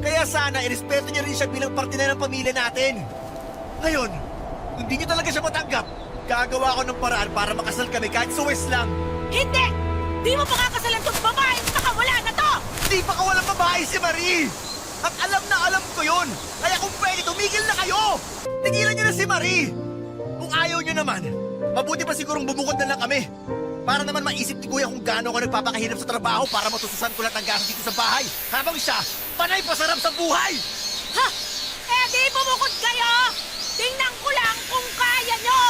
C: Kaya sana irespeto niyo rin siya bilang parte na ng pamilya natin. Ngayon, kung di niyo talaga siya matanggap, gagawa ko ng paraan para makasal kami kahit suwes lang.
D: Hindi! Di mo pakakasalan tong babaeng nakawala na to!
C: Di pa kawalang babae si Marie! At alam ko yun! Kaya kung pwede, tumigil na kayo! Tigilan niyo na si Marie! Kung ayaw niyo naman, mabuti pa sigurong bumukod na lang kami. Para naman maisip ni Kuya kung gaano ako nagpapakahirap sa trabaho para matususan ko lahat ng gastos dito sa bahay. Habang siya, panay pasarap sa buhay!
D: Ha! Eh di bumukod kayo! Tingnan ko lang kung kaya nyo!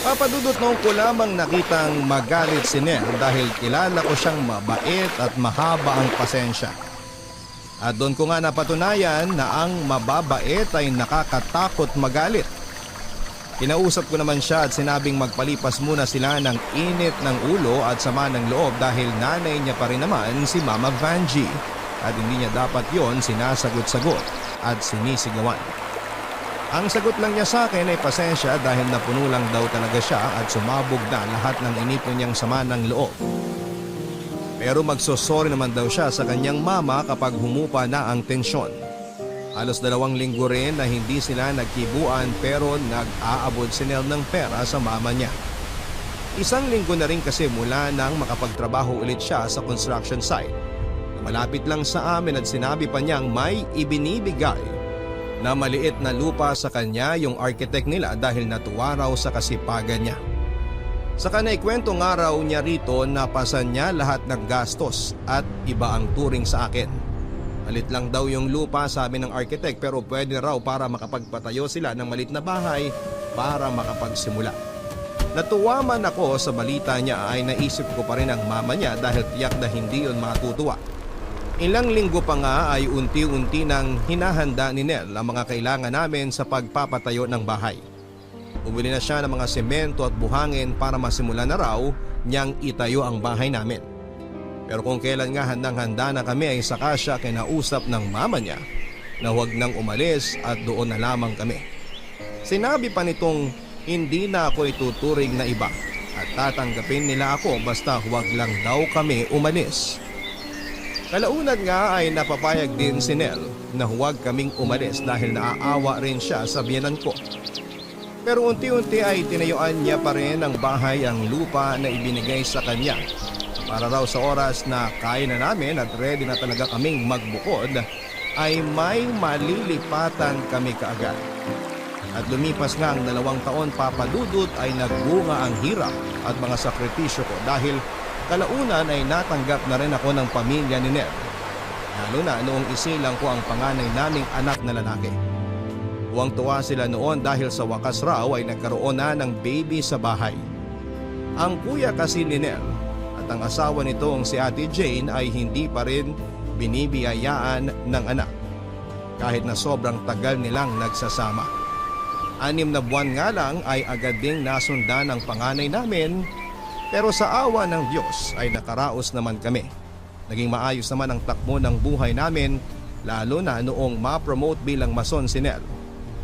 A: Papadudot noong ko lamang nakitang magalit si Nel dahil kilala ko siyang mabait at mahaba ang pasensya. At doon ko nga napatunayan na ang mababait ay nakakatakot magalit. Kinausap ko naman siya at sinabing magpalipas muna sila ng init ng ulo at sama ng loob dahil nanay niya pa rin naman si Mama Vanjie at hindi niya dapat yon sinasagot-sagot at sinisigawan. Ang sagot lang niya sa akin ay pasensya dahil napuno lang daw talaga siya at sumabog na lahat ng inipon niyang sama ng loob. Pero magsosorry naman daw siya sa kanyang mama kapag humupa na ang tensyon. Halos 2 linggo rin na hindi sila nagkibuan pero nag-aabot si Nel ng pera sa mama niya. 1 linggo na rin kasi mula nang makapagtrabaho ulit siya sa construction site. Malapit lang sa amin at sinabi pa niyang may ibinibigay na maliit na lupa sa kanya yung architect nila dahil natuwa raw sa kasipagan niya. Sa kanaikwentong araw niya rito, napasan niya lahat ng gastos at iba ang turing sa akin. Malit lang daw yung lupa, sabi ng architect, pero pwede raw para makapagpatayo sila ng malit na bahay para makapagsimula. Natuwa man ako sa balita niya ay naisip ko pa rin ang mama niya dahil tiyak na hindi yun matutuwa. Ilang linggo pa nga ay unti-unti nang hinahanda ni Nel ang mga kailangan namin sa pagpapatayo ng bahay. Bumili na siya ng mga semento at buhangin para masimula na raw niyang itayo ang bahay namin. Pero kung kailan nga handang-handa na kami ay saka siya kinausap ng mama niya na huwag nang umalis at doon na lamang kami. Sinabi pa nitong hindi na ako ituturing na iba at tatanggapin nila ako basta huwag lang daw kami umalis. Kalaunan nga ay napapayag din si Nel na huwag kaming umalis dahil naaawa rin siya sa biyenan ko. Pero unti-unti ay tinayuan niya pa rin ang bahay ang lupa na ibinigay sa kanya. Para raw sa oras na kaya na namin at ready na talaga kaming magbukod, ay may malilipatan kami kaagad. At lumipas nga ang 2 taon papadudot ay nagbunga ang hirap at mga sakripisyo ko dahil kalaunan ay natanggap na rin ako ng pamilya ni Nel. Lalo na noong isilang ko ang panganay naming anak na lalaki. Tuwang-tuwa sila noon dahil sa wakas raw ay nagkaroon na ng baby sa bahay. Ang kuya kasi ni Nel at ang asawa nitong si Ate Jane ay hindi pa rin binibiyayaan ng anak. Kahit na sobrang tagal nilang nagsasama. 6 na buwan nga lang ay agad ding nasundan ang panganay namin. Pero sa awa ng Diyos ay nakaraos naman kami. Naging maayos naman ang takbo ng buhay namin lalo na noong ma-promote bilang mason si Nel.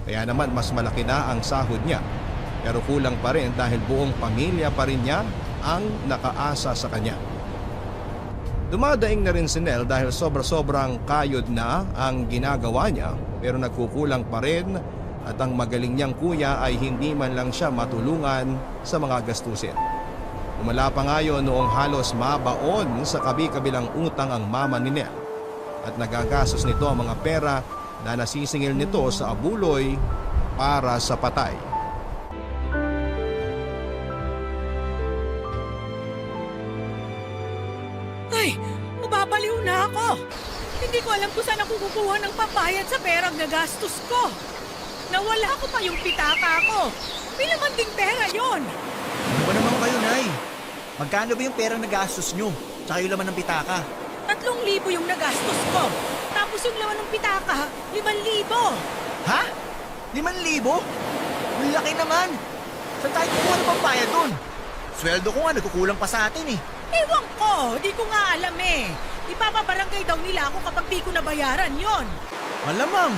A: Kaya naman mas malaki na ang sahod niya. Pero kulang pa rin dahil buong pamilya pa rin niya ang nakaasa sa kanya. Dumadaing na rin si Nel dahil sobra-sobrang kayod na ang ginagawa niya pero nagkukulang pa rin at ang magaling niyang kuya ay hindi man lang siya matulungan sa mga gastusin. Umala pa nga yun noong halos mabaon sa kabi-kabilang utang ang mama ni Nel at nagagastos nito ang mga pera na nasisingil nito sa abuloy para sa patay.
D: Ay, mababaliw na ako. Hindi ko alam kung saan ako kukuha ng pabayad sa perang nagastos ko. Nawala ko pa yung pitaka ko. Pinamanding pera yon.
C: Ano ba naman kayo, Nay? Magkano ba yung perang nagastos nyo? Tsaka yung laman ng pitaka?
D: 3,000 yung nagastos ko. Tapos yung laman ng pitaka, 5,000.
C: Ha? 5,000? Ang laki naman! Saan tayo kukuha ng pambayad dun? Sweldo ko nga, nagkukulang pa sa atin eh.
D: Ewan ko, di ko nga alam eh. Ipapabarangay daw nila ako kapag di ko nabayaran yon.
C: Malamang.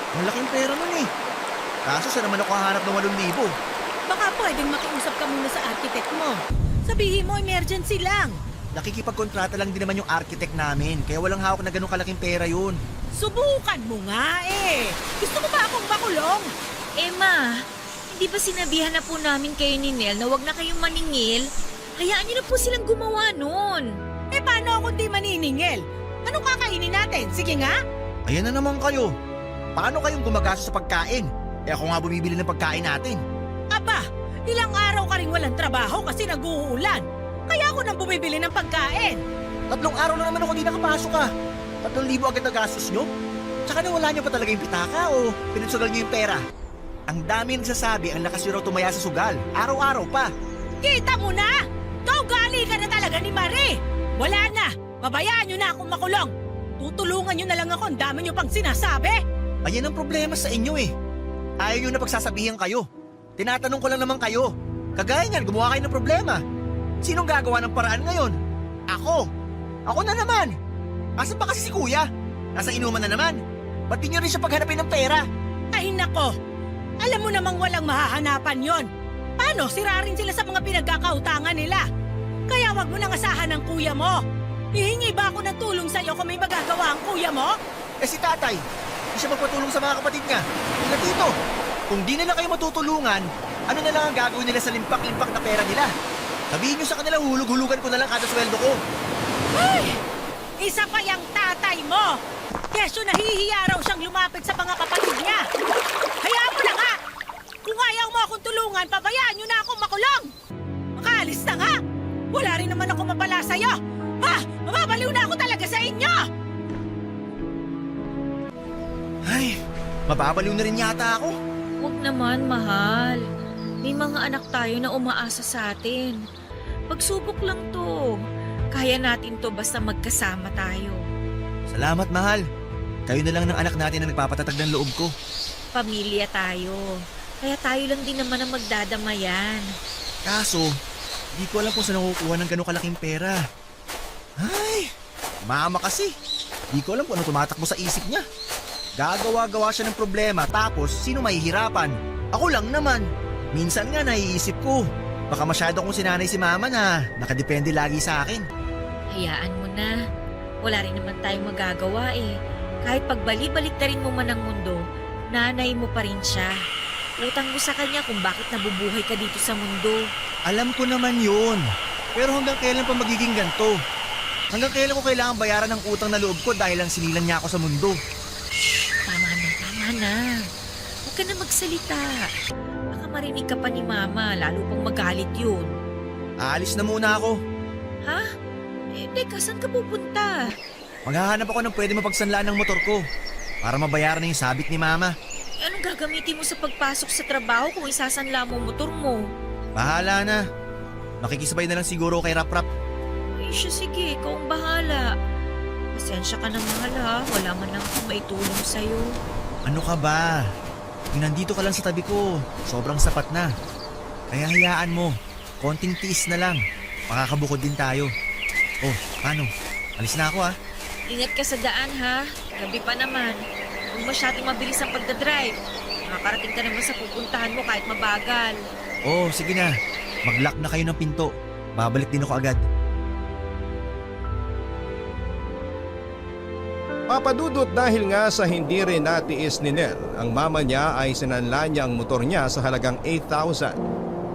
C: Ang laking pera nun eh. Kaso saan naman ako hahanap ng 8,000?
D: Baka pwedeng makiusap ka muna sa architect mo. Sabihin mo, emergency lang.
C: Nakikipagkontrata lang din naman yung architect namin, kaya walang hawak na ganun kalaking pera yun.
D: Subukan mo nga eh. Gusto mo ba akong makulong?
B: Emma, hindi ba sinabihan na po namin kayo ni Nel na wag na kayong maningil? Hayaan niyo na po silang gumawa nun.
D: Eh paano ako di maniningil? Anong kakainin natin? Sige nga.
C: Ayan na naman kayo. Paano kayong gumagastos sa pagkain? Eh ako nga bumibili ng pagkain natin.
D: Aba, ilang araw ka rin walang trabaho kasi nag-uulan. Kaya ako nang bumibili ng pagkain.
C: 3 araw na naman ako di nakapasok ah. 3,000 agad na gastos nyo? Tsaka nawala nyo pa talaga yung pitaka o pinagsugal nyo yung pera? Ang dami nagsasabi ang lakas nyo raw tumaya sa sugal. Araw-araw pa.
D: Kita mo na! Kaugali ka na talaga ni Marie! Wala na! Pabayaan nyo na akong makulong! Tutulungan nyo na lang ako, ang dami nyo pang sinasabi!
C: Ayan ang problema sa inyo eh. Ayaw nyo na pagsasabihan kayo. Tinatanong ko lang naman kayo. Kagaya niyan, gumawa kayo ng problema. Sinong gagawa ng paraan ngayon? Ako! Ako na naman! Asan ba kasi si kuya? Nasa inuman na naman. Ba't di nyo rin siya paghanapin ng pera?
D: Ay nako! Alam mo namang walang mahahanapan yon. Paano? Sira rin sila sa mga pinagkakautangan nila. Kaya wag mo nang asahan ng kuya mo. Hihingi ba ako ng tulong sa'yo kung may magagawa ang kuya mo?
C: Eh si tatay, di siya magpatulong sa mga kapatid niya. Sila dito. Kung di nila kayo matutulungan, ano na lang ang gagawin nila sa limpak-limpak na pera nila? Sabihin nyo sa kanila, hulug-hulugan ko na lang kada sweldo ko.
D: Ay! Isa pa yung tatay mo! Kesyo nahihiya raw siyang lumapit sa mga kapatid niya. Hayaan mo na nga! Kung ayaw mo akong tulungan, pabayaan nyo na akong makulong! Makaalis na nga! Wala rin naman ako mapala sa'yo! Ha! Mababaliw na ako talaga sa inyo!
C: Ay, mababaliw na rin yata ako.
B: Huwag naman, mahal. May mga anak tayo na umaasa sa atin. Pagsubok lang to. Kaya natin to basta magkasama tayo.
C: Salamat, mahal. Kayo na lang ng anak natin na nagpapatatag ng loob ko.
B: Pamilya tayo. Kaya tayo lang din naman ang magdadamayan.
C: Kaso, di ko alam kung saan nakukuha ng ganong kalaking pera. Ay, mama kasi. Di ko alam kung ano tumatakbo sa isip niya. Gagawa-gawa siya ng problema tapos sino mahihirapan? Ako lang naman. Minsan nga naiisip ko, baka masyado kong sinanay si mama na nakadepende lagi sa akin.
B: Hayaan mo na. Wala rin naman tayong magagawa eh. Kahit pagbali-baliktarin mo man ang mundo, nanay mo pa rin siya. Utang mo sa kanya kung bakit nabubuhay ka dito sa mundo.
C: Alam ko naman yun. Pero hanggang kailan pa magiging ganito? Hanggang kailan ko kailangan bayaran ng utang na loob ko dahil lang sinilan niya ako sa mundo?
B: Tama na. Huwag ka na magsalita. Baka marinig ka pa ni Mama, lalo pang magalit yun.
C: Aalis na muna ako.
B: Ha? Teka, saan ka pupunta?
C: Maghahanap ako ng pwede mapagsanlaan ng motor ko para mabayaran na yung sabit ni mama.
B: Anong gagamitin mo sa pagpasok sa trabaho kung isasanla mo ang motor mo?
C: Bahala na. Makikisabay na lang siguro kay Rap Rap.
B: Ay siya, sige, ikaw ang bahala. Pasensya ka na, mahal ha. Wala man lang akong maitulong sa'yo.
C: Ano ka ba? Yung nandito ka lang sa tabi ko, sobrang sapat na. Kaya hayaan mo, konting tiis na lang. Makakabukod din tayo. Oh, paano? Alis na ako ah.
B: Ingat ka sa daan ha. Gabi pa naman. Huwag masyadong mabilis ang pagdadrive. Makakarating ka naman sa pupuntahan mo kahit mabagal.
C: Oh, sige na. Mag-lock na kayo ng pinto. Babalik din ako agad.
A: Papadudot dahil nga sa hindi rin natiis ni Nel, ang mama niya ay sinanla niya ang motor niya sa halagang 8,000.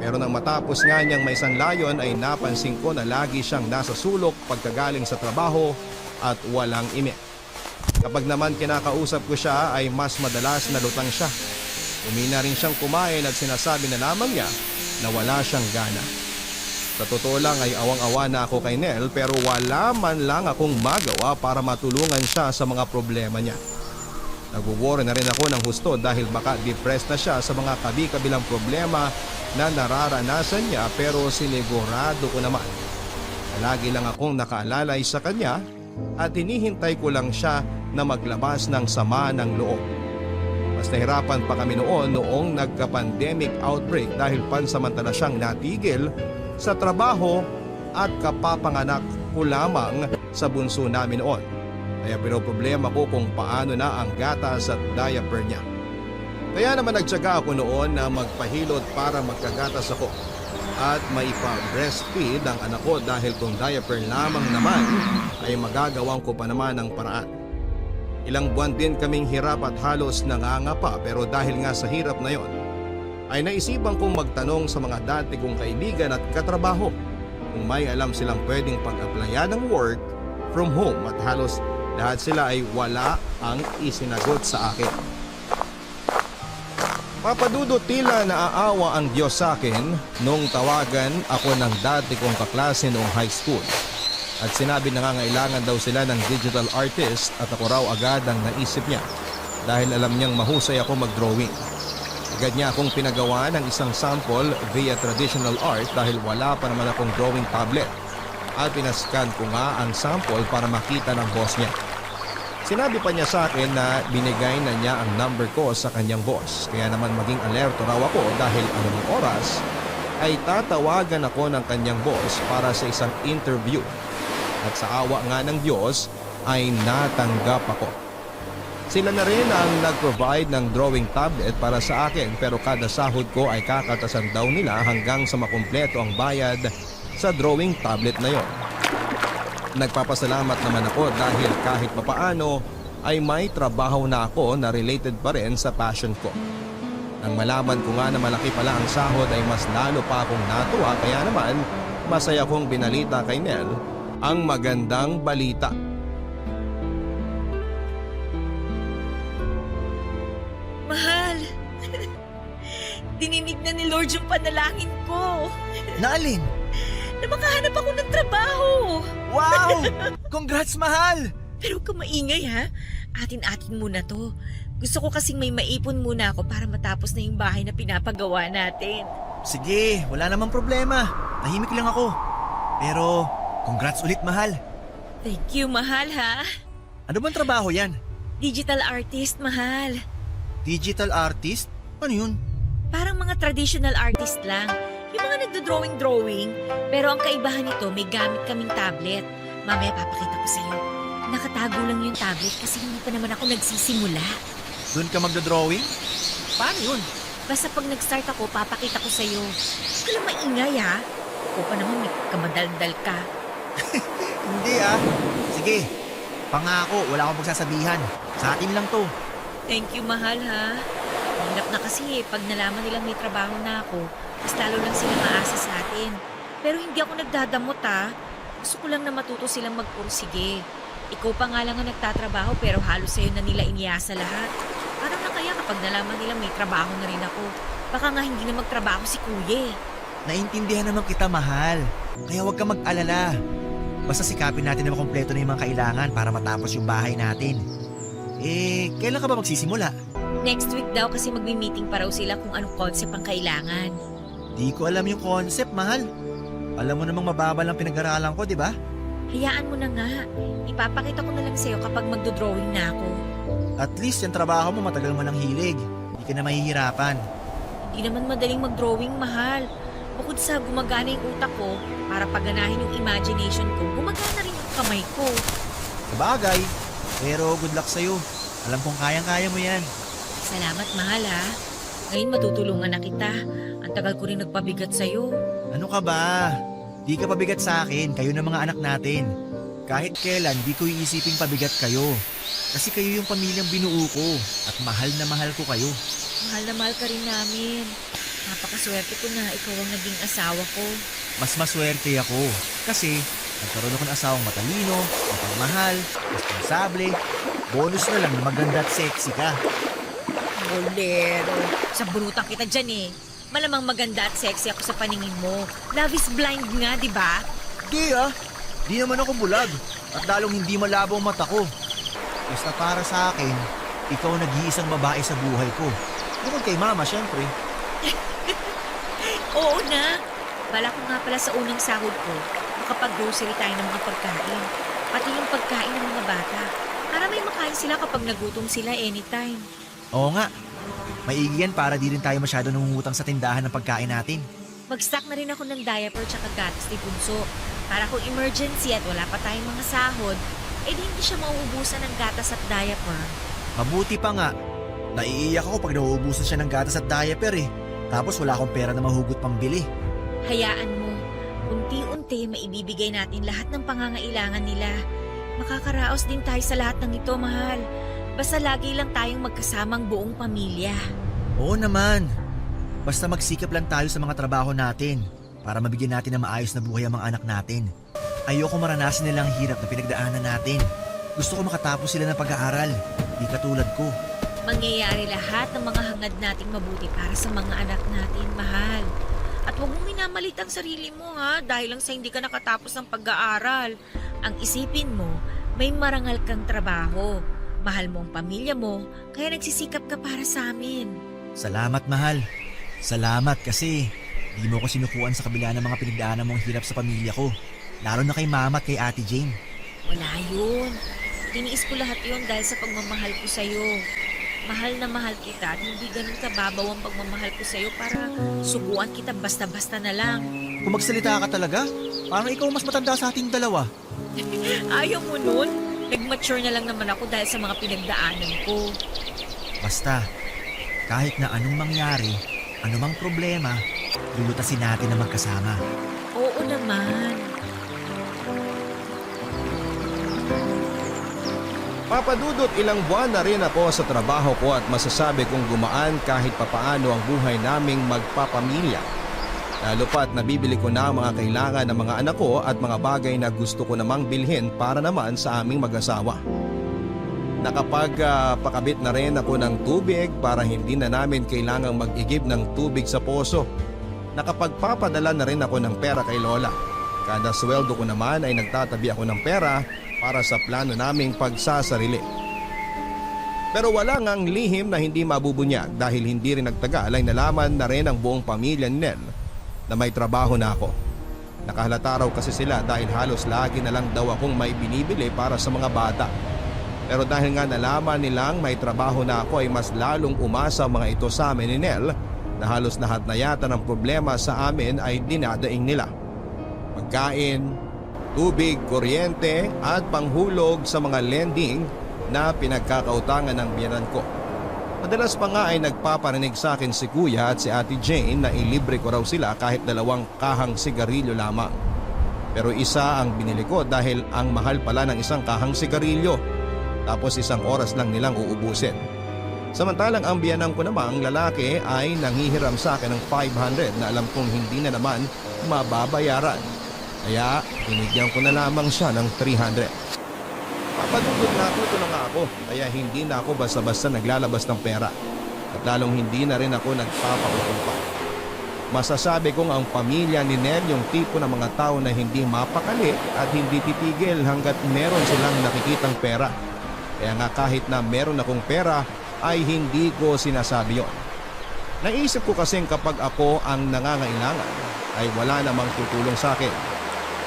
A: Pero nang matapos nga niyang may sanlayon ay napansin ko na lagi siyang nasa sulok pagkagaling sa trabaho at walang ime. Kapag naman kinakausap ko siya ay mas madalas na lutang siya. Umina rin siyang kumain at sinasabi na lamang niya na wala siyang gana. Sa totoo lang ay awang-awa na ako kay Nel pero wala man lang akong magawa para matulungan siya sa mga problema niya. Nag-worry na rin ako ng husto dahil baka depressed na siya sa mga kabi-kabilang problema na nararanasan niya pero sinigurado ko naman na lagi lang akong nakaalalay sa kanya at hinihintay ko lang siya na maglabas ng sama ng loob. Mas nahirapan pa kami noong nagka-pandemic outbreak dahil pansamantala siyang natigil sa trabaho at kapapanganak ko lamang sa bunso namin noon. Kaya pinoproblema ko kung paano na ang gatas at diaper niya. Kaya naman nagtiyaga ako noon na magpahilot para magkagatas ako at maipa-breastfeed ang anak ko dahil kung diaper lamang naman ay magagawang ko pa naman ang paraan. Ilang buwan din kaming hirap at halos nangangapa pero dahil nga sa hirap na yon ay naisipan kong magtanong sa mga dati kong kaibigan at katrabaho kung may alam silang pwedeng pag-applyan ng work from home at halos lahat sila ay wala ang isinagot sa akin. Papadudot tila naaawa ang Diyos sa akin nung tawagan ako ng dati kong kaklase noong high school. At sinabi na nangangailangan daw sila ng digital artist at ako raw agad ang naisip niya dahil alam niyang mahusay ako mag-drawing. Agad niya akong pinagawa ng isang sample via traditional art dahil wala pa naman akong drawing tablet. At pinascan ko nga ang sample para makita ng boss niya. Sinabi pa niya sa akin na binigay na niya ang number ko sa kanyang boss. Kaya naman maging alerto raw ako dahil anong oras ay tatawagan ako ng kanyang boss para sa isang interview. At sa awa nga ng Diyos ay natanggap ako. Sila na rin ang nag-provide ng drawing tablet para sa akin pero kada sahod ko ay kakatasan daw nila hanggang sa makumpleto ang bayad sa drawing tablet na yon. Nagpapasalamat naman ako dahil kahit papaano ay may trabaho na ako na related pa rin sa passion ko. Nang malaman ko nga na malaki pala ang sahod ay mas lalo pa akong natuwa kaya naman masaya kong binalita kay Nel ang magandang balita.
B: Mahal, dininig na ni Lord yung panalangin ko.
C: Naalin?
B: Na makahanap ako ng trabaho.
C: Wow! Congrats, mahal!
B: Pero huwag ka maingay ha. Atin-atin muna to. Gusto ko kasing may maipon muna ako para matapos na yung bahay na pinapagawa natin.
C: Sige, wala namang problema. Tahimik lang ako. Pero, congrats ulit, mahal.
B: Thank you, mahal ha.
C: Ano bang trabaho yan?
B: Digital artist, mahal.
C: Digital artist? Ano yun?
B: Parang mga traditional artist lang. Yung mga nagdo-drawing. Pero ang kaibahan nito, may gamit kaming tablet. Mamaya papakita ko sa'yo. Nakatago lang yung tablet kasi hindi pa naman ako nagsisimula.
C: Doon ka magdodrawing? Paano yun?
B: Basta pag nag-start ako, papakita ko sa'yo. Huwag ka lang maingay ha. O pa naman may kamadaldal ka.
C: Hindi ah. Sige, pangako, wala akong pagsasabihan. Sa atin lang to.
B: Thank you, mahal ha. Hirap na kasi pag nalaman nilang may trabaho na ako, mas lalo lang sila maasa sa atin. Pero hindi ako nagdadamot ha. Gusto ko lang na matuto silang magpursige. Ikaw pa nga lang ang nagtatrabaho pero halos sa'yo na nila iniasa lahat. Paano na kaya kapag nalaman nila may trabaho na rin ako? Baka nga hindi na magtrabaho si kuya eh.
C: Naintindihan naman kita, mahal. Kaya huwag ka mag-alala. Basta sikapin natin na makompleto na yung mga kailangan para matapos yung bahay natin. Kailan ka ba magsisimula?
B: Next week daw kasi magmi-meeting pa raw sila kung anong concept ang kailangan.
C: Di ko alam yung concept, mahal. Alam mo namang mababa lang pinag-aralan ko, di ba?
B: Hayaan mo na nga. Ipapakita ko na lang sa'yo kapag magdo-drawing na ako.
C: At least yung trabaho mo matagal mo lang hilig. Hindi ka na mahihirapan.
B: Hindi naman madaling mag-drawing, mahal. Bukod sa gumagana yung utak ko para paganahin yung imagination ko, gumagana rin yung kamay ko.
C: Sabagay. Pero good luck sa'yo. Alam kong kayang-kaya mo yan.
B: Salamat, mahal ha. Ngayon matutulungan na kita. Ang tagal ko rin nagpabigat sa'yo.
C: Ano ka ba? Di ka pabigat sa akin. Kayo na mga anak natin. Kahit kailan, di ko iisiping pabigat kayo. Kasi kayo yung pamilyang binuo ko at mahal na mahal ko kayo.
B: Mahal na mahal ka rin namin. Napakaswerte ko na ikaw ang naging asawa ko.
C: Mas maswerte ako kasi nagkaroon ako ng asawang matalino, mapagmahal, responsable. Bonus na lang na maganda at sexy ka.
B: Bolero. Sa burutan kita dyan eh. Malamang maganda at sexy ako sa paningin mo. Love is blind nga, di ba?
C: Di di naman ako bulag at lalong hindi malabo ang mata ko. Basta para sa akin, ikaw ang nag-iisang babae sa buhay ko. Bukod kay mama, syempre.
B: Oo na. Bala ko nga pala sa unang sahod ko, makapag-grocery tayo ng mga pagkain. Pati yung pagkain ng mga bata. Para may makain sila kapag nagutom sila anytime.
C: Oo nga. Maigi yan para di rin tayo masyado nangungutang sa tindahan ng pagkain natin.
B: Mag-stock na rin ako ng diaper tsaka gatas ni Bunso. Para kung emergency at wala pa tayong mga sahod, di hindi siya mauubusan ng gatas at diaper.
C: Mabuti pa nga. Naiiyak ako pag nauubusan siya ng gatas at diaper eh. Tapos wala akong pera na mahugot pambili.
B: Hayaan mo, unti-unti maibibigay natin lahat ng pangangailangan nila. Makakaraos din tayo sa lahat ng ito, mahal. Basta lagi lang tayong magkasamang buong pamilya.
C: Oo naman. Basta magsikap lang tayo sa mga trabaho natin para mabigyan natin ng maayos na buhay ang mga anak natin. Ayoko maranasan nilang hirap na pinagdaanan natin. Gusto ko makatapos sila ng pag-aaral. Di katulad ko.
B: Mangyayari lahat ng mga hangad nating mabuti para sa mga anak natin, mahal. At huwag mong minamalit ang sarili mo ha, dahil lang sa hindi ka nakatapos ng pag-aaral. Ang isipin mo, may marangal kang trabaho. Mahal mo ang pamilya mo, kaya nagsisikap ka para sa amin.
C: Salamat, mahal. Salamat kasi di mo ko sinukuan sa kabila ng mga pinagdaanan mong hirap sa pamilya ko. Lalo na kay mama at kay ate Jane.
B: Wala yun. Tiniis ko lahat yun dahil sa pagmamahal ko sa'yo. Mahal na mahal kita at hindi ganun kababaw ang pagmamahal ko sa'yo para subuan kita basta-basta na lang.
C: Kung magsalita ka talaga, parang ikaw mas matanda sa ating dalawa.
B: Ayaw mo nun? Nag-mature na lang naman ako dahil sa mga pinagdaanan ko.
C: Basta, kahit na anong mangyari, anumang problema, lulutasin natin na magkasama.
B: Oo naman.
A: Papadudot ilang buwan na rin ako sa trabaho ko at masasabi kong gumaan kahit papaano ang buhay naming magpapamilya. Lalo pa't nabibili ko na ang mga kailangan ng mga anak ko at mga bagay na gusto ko namang bilhin para naman sa aming mag-asawa. Nakapagpakabit na rin ako ng tubig para hindi na namin kailangang mag-igib ng tubig sa poso. Nakapagpapadala na rin ako ng pera kay Lola. Kada sweldo ko naman ay nagtatabi ako ng pera para sa plano naming pagsasarili. Pero wala ngang lihim na hindi mabubunyag dahil hindi rin nagtagal ay nalaman na rin ang buong pamilya ni Nel na may trabaho na ako. Nakahalata raw kasi sila dahil halos lagi na lang daw akong may binibili para sa mga bata. Pero dahil nga nalaman nilang may trabaho na ako ay mas lalong umasa mga ito sa amin ni Nel na halos lahat na yata ng problema sa amin ay dinadaing nila. Pagkain, tubig, kuryente at panghulog sa mga lending na pinagkakautangan ng biyanan ko. Madalas pa nga ay nagpaparinig sa akin si Kuya at si Ate Jane na ilibre ko raw sila kahit 2 kahang sigarilyo lamang. Pero isa ang binili ko dahil ang mahal pala ng isang kahang sigarilyo. Tapos 1 oras lang nilang uubusin. Samantalang ang biyanan ko namang lalaki ay nanghihiram sa akin ng 500 na alam kong hindi na naman mababayaran. Kaya binigyan ko na lamang siya ng 300. Papadudod na ako na nga ako kaya hindi na ako basta-basta naglalabas ng pera. At lalong hindi na rin ako nagpapautang pa. Masasabi kong ang pamilya ni Nel yung tipo ng mga tao na hindi mapakali at hindi titigil hanggat meron silang nakikitang pera. Kaya nga kahit na meron akong pera ay hindi ko sinasabi yon. Naisip ko kasing kapag ako ang nangangailangan ay wala namang tutulong sa akin.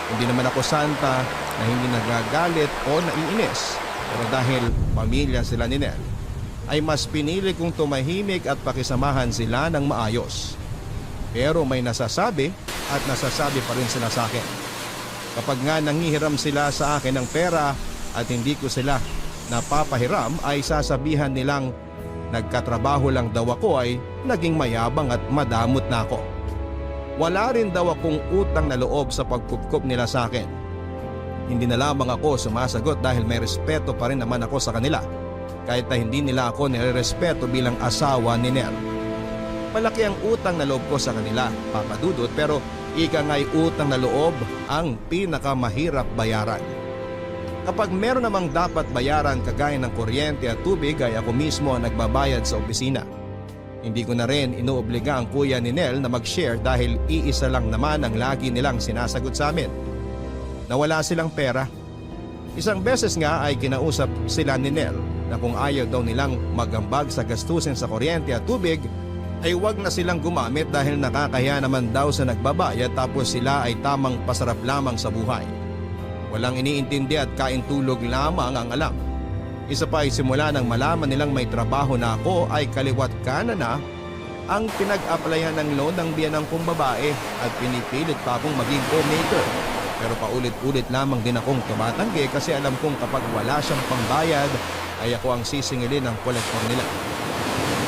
A: Hindi naman ako santa na hindi nagagalit o naiinis. Pero dahil pamilya sila ni Nel, ay mas pinili kong tumahimik at pakisamahan sila ng maayos. Pero may nasasabi at nasasabi pa rin sila sa akin. Kapag nga nanghihiram sila sa akin ng pera at hindi ko sila napapahiram ay sasabihan nilang nagkatrabaho lang daw ako ay naging mayabang at madamot na ako. Wala rin daw akong utang na loob sa pagkupkup nila sa akin. Hindi na lamang ako sumasagot dahil may respeto pa rin naman ako sa kanila. Kahit na hindi nila ako nirerespeto bilang asawa ni Nel. Malaki ang utang na loob ko sa kanila, Papa Dudut, pero ika nga'y utang na loob ang pinakamahirap bayaran. Kapag meron namang dapat bayaran kagaya ng kuryente at tubig ay ako mismo ang nagbabayad sa opisina. Hindi ko na rin inuobliga ang kuya ni Nel na mag-share dahil iisa lang naman ang lagi nilang sinasagot sa amin. Nawala silang pera. Isang beses nga ay kinausap sila ni Nel na kung ayaw daw nilang magambag sa gastusin sa kuryente at tubig ay huwag na silang gumamit dahil nakakahiya naman daw sa nagbabayad tapos sila ay tamang pasarap lamang sa buhay. Walang iniintindi at kaintulog lamang ang alam. Isa pa ay simula nang malaman nilang may trabaho na ako ay kaliwat kanan na ang pinag-applyan ng loan ng biyanang kong babae at pinipilit pa akong maging homemaker. Pero paulit-ulit lamang din akong tumatanggi kasi alam kong kapag wala siyang pangbayad ay ako ang sisingilin ng kolektor nila.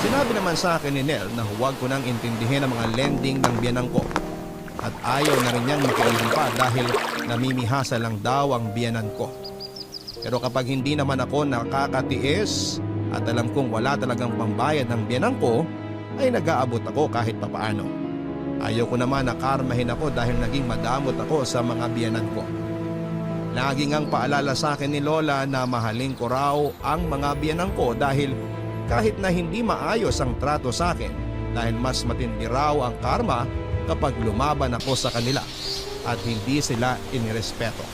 A: Sinabi naman sa akin ni Nel na huwag ko nang intindihin ang mga lending ng biyanang ko. At ayaw na rin niyang makialam pa dahil namimihasa lang daw ang biyanan ko. Pero kapag hindi naman ako nakakatiis at alam kong wala talagang pambayad ng biyanan ko, ay nag-aabot ako kahit papaano. Ayaw ko naman na karmahin ako dahil naging madamot ako sa mga biyanan ko. Laging ang paalala sa akin ni Lola na mahalin ko raw ang mga biyanan ko dahil kahit na hindi maayos ang trato sa akin dahil mas matindi raw ang karma kapag lumaban ako sa kanila at hindi sila inirespeto.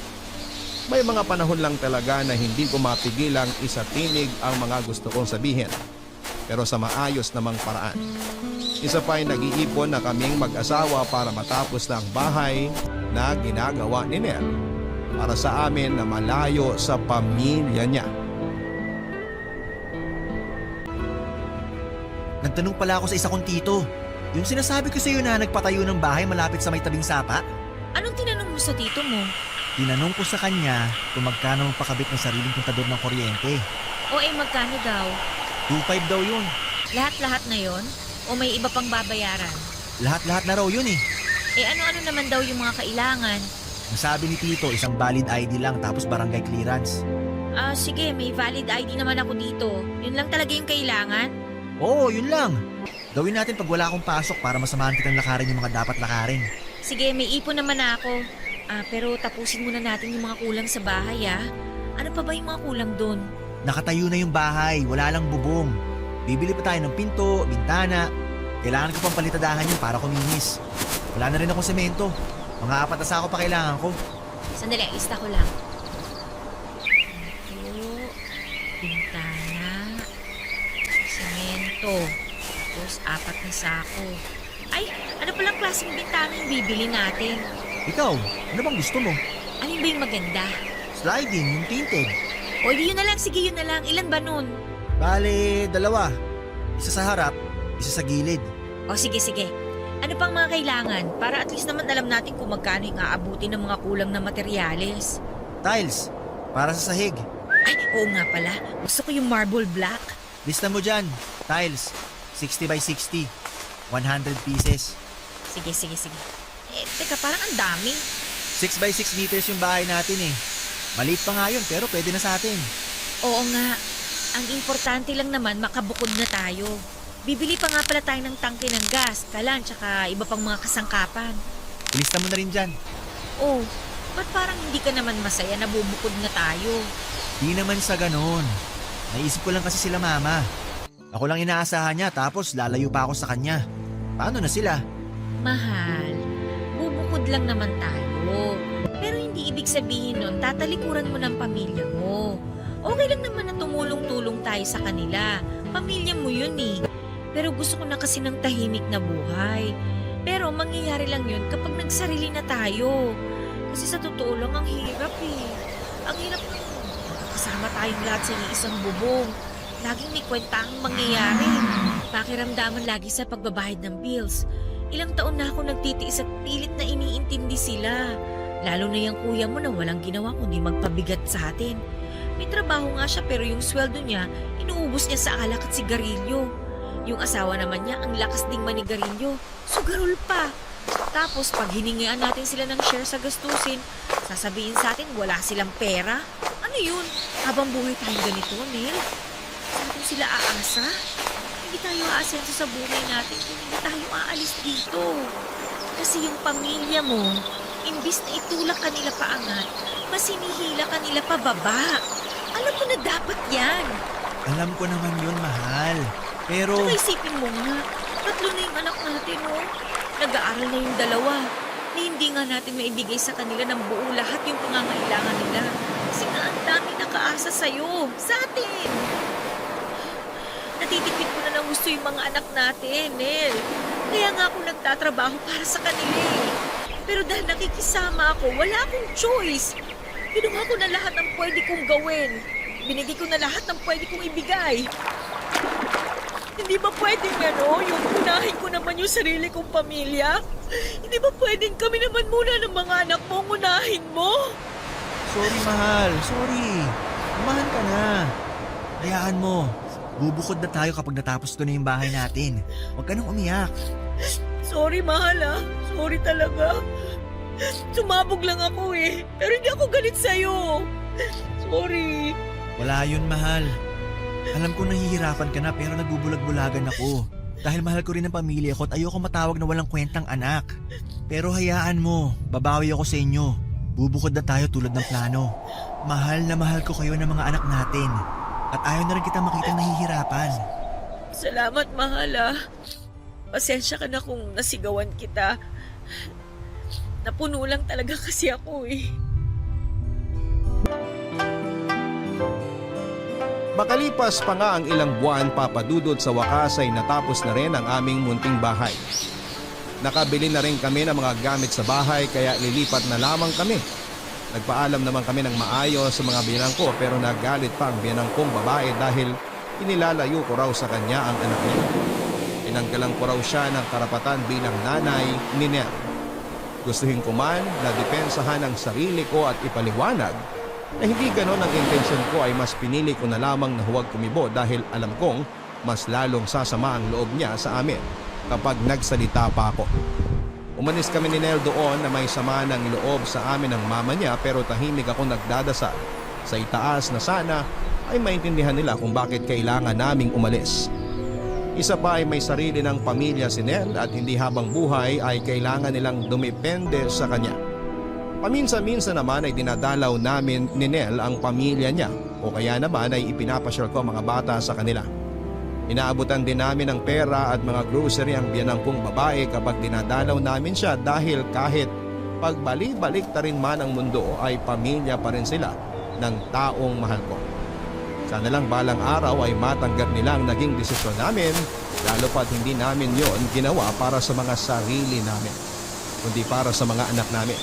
A: May mga panahon lang talaga na hindi ko mapigilang isatinig ang mga gusto kong sabihin, pero sa maayos namang paraan. Isa pa ay nag-iipon na kaming mag-asawa para matapos na ang bahay na ginagawa ni Nel para sa amin na malayo sa pamilya niya.
C: Nagtanong pala ako sa isa kong tito. Yung sinasabi ko sa iyo na nagpatayo ng bahay malapit sa may tabing sapa,
B: Anong tinanong mo sa tito mo?
C: tinanong ko sa kanya kung magkano ang pakabit ng sariling kontador ng kuryente.
B: O magkano daw?
C: 2.5 daw yun.
B: Lahat-lahat na yon? O may iba pang babayaran?
C: Lahat-lahat na raw yun eh.
B: Ano-ano naman daw yung mga kailangan?
C: Ang sabi ni tito, isang valid ID lang tapos barangay clearance.
B: Sige, may valid ID naman ako dito. Yun lang talaga yung kailangan?
C: Oo, yun lang. Gawin natin pag wala akong pasok para masamahan kitang lakarin yung mga dapat lakarin.
B: Sige, may ipon naman na ako. Pero tapusin muna natin yung mga kulang sa bahay Ano pa ba yung mga kulang doon?
C: Nakatayo na yung bahay, wala lang bubong. Bibili pa tayo ng pinto, bintana. Kailangan ko pang palitadahan yun para kuminis. Wala na rin akong semento. Mga 4 na sako pa kailangan ko.
B: Sandali, lista ko lang. Pinto, bintana, semento, tapos 4 na sako. Ay, ano palang klaseng bintana yung bibili natin?
C: Ikaw, ano bang gusto mo?
B: Alin ba yung maganda?
C: Sliding, yung tinted.
B: O di yun na lang, sige yun na lang. Ilan ba nun?
C: Bale, 2. Isa sa harap, isa sa gilid.
B: O sige. Ano pang mga kailangan? Para at least naman alam natin kung magkano yung aabutin ng mga kulang na materyales.
C: Tiles, para sa sahig.
B: Ay, oo nga pala. Gusto ko yung marble black.
C: Lista mo dyan. Tiles, 60 by 60. 100 pieces.
B: Sige. Teka, parang ang dami.
C: 6 by 6 meters yung bahay natin eh. Maliit pa nga yun pero pwede na sa atin.
B: Oo nga. Ang importante lang naman makabukod na tayo. Bibili pa nga pala tayo ng tangke ng gas, kalan, tsaka iba pang mga kasangkapan.
C: Ilista mo na rin dyan.
B: Oh, ba't parang hindi ka naman masaya na bubukod na tayo?
C: Di naman sa ganon. Naisip ko lang kasi sila mama. Ako lang inaasahan niya tapos lalayo pa ako sa kanya. Paano na sila?
B: Mahal, bubukod lang naman tayo. Pero hindi ibig sabihin nun, tatalikuran mo ng pamilya mo. Okay lang naman na tumulong-tulong tayo sa kanila. Pamilya mo yun eh. Pero gusto ko na kasi ng tahimik na buhay. Pero mangyayari lang yun kapag nagsarili na tayo. Kasi sa totoo lang, ang hirap eh. Ang hirap kasama tayong lahat sa isang bubong. Laging may kwentang mangyayari. Pakiramdaman lagi sa pagbabayad ng bills. Ilang taon na ako nagtitiis at pilit na iniintindi sila. Lalo na yung kuya mo na walang ginawa kundi magpabigat sa atin. May trabaho nga siya pero yung sweldo niya, inuubos niya sa alak at sigarilyo. Yung asawa naman niya, ang lakas ding manigarilyo. Sugarol pa. Tapos pag hiningian natin sila ng share sa gastusin, Sasabihin sa atin wala silang pera. Ano yun? Habang buhay tayo ganito, Nel? Saan atin sila aasa? Hindi tayo aasenso sa buhay natin kung hindi tayo aalis dito. Kasi yung pamilya mo, imbis na itulak ka nila paangat, mas hinihila ka nila pababa. Alam mo na dapat yan.
C: Alam ko naman yun, mahal. Pero...
B: Saka isipin mo nga, 3 na yung anak natin, oh. Nag-aaral na yung 2. Na hindi nga natin maibigay sa kanila ng buo lahat yung pangangailangan nila. Kasi nga ang dami nakaasa sa'yo, sa atin. Natitipid ko na ng gusto yung mga anak natin, Nel. Kaya nga ako nagtatrabaho para sa kanila eh. Pero dahil nakikisama ako, wala akong choice. Kinuha ko na lahat ng pwede kong gawin. Binigay ko na lahat ng pwede kong ibigay. Hindi ba pwedeng yung unahin ko naman yung sarili kong pamilya? Hindi ba pwedeng kami naman muna ng mga anak mo ang unahin mo?
C: Sorry, mahal. Sorry. Umahan ka na. Hayaan mo. Bubukod na tayo kapag natapos ko na yung bahay natin. Huwag ka nang umiyak.
B: Sorry, mahal ah. Sorry talaga. Sumabog lang ako eh. Pero hindi ako galit sa'yo. Sorry.
C: Wala yun, mahal. Alam ko nahihirapan ka na pero nagbubulag-bulagan ako. Dahil mahal ko rin ang pamilya ko at ayoko matawag na walang kwentang anak. Pero hayaan mo, babawi ako sa inyo. Bubukod na tayo tulad ng plano. Mahal na mahal ko kayo ng mga anak natin. At ayaw na rin kita makitang nahihirapan.
B: Salamat, mahal ah. Pasensya ka na kung nasigawan kita. Napuno lang talaga kasi ako eh.
A: Makalipas pa nga ang ilang buwan, papadudod, sa wakas ay natapos na rin ang aming munting bahay. Nakabili na rin kami ng mga gamit sa bahay kaya lilipat na lamang kami. Nagpaalam naman kami ng maayos sa mga biyanang ko pero nagalit pa ang biyanang kong babae dahil inilalayo ko raw sa kanya ang anak niya. Tinanggalan ko raw siya ng karapatan bilang nanay ni Nel. Gustuhin ko man na depensahan ang sarili ko at ipaliwanag na hindi ganon ang intensyon ko, ay mas pinili ko na lamang na huwag kumibo dahil alam kong mas lalong sasama ang loob niya sa amin kapag nagsalita pa ako. Umalis kami ni Nel doon na may sama ng loob sa amin ng mama niya pero tahimik ako nagdadasal sa itaas na sana ay maintindihan nila kung bakit kailangan naming umalis. Isa pa ay may sarili ng pamilya si Nel at hindi habang buhay ay kailangan nilang dumepende sa kanya. Paminsan-minsan naman ay dinadalaw namin ni Nel ang pamilya niya o kaya naman ay ipinapasyal ko ang mga bata sa kanila. Inaabutan din namin ng pera at mga grocery ang biyanang kong babae kapag dinadalaw namin siya dahil kahit pagbalik-balik ta rin man ang mundo ay pamilya pa rin sila ng taong mahal ko. Sana lang balang araw ay matanggap nila ang naging desisyon namin, lalo pat hindi namin yon ginawa para sa mga sarili namin, kundi para sa mga anak namin.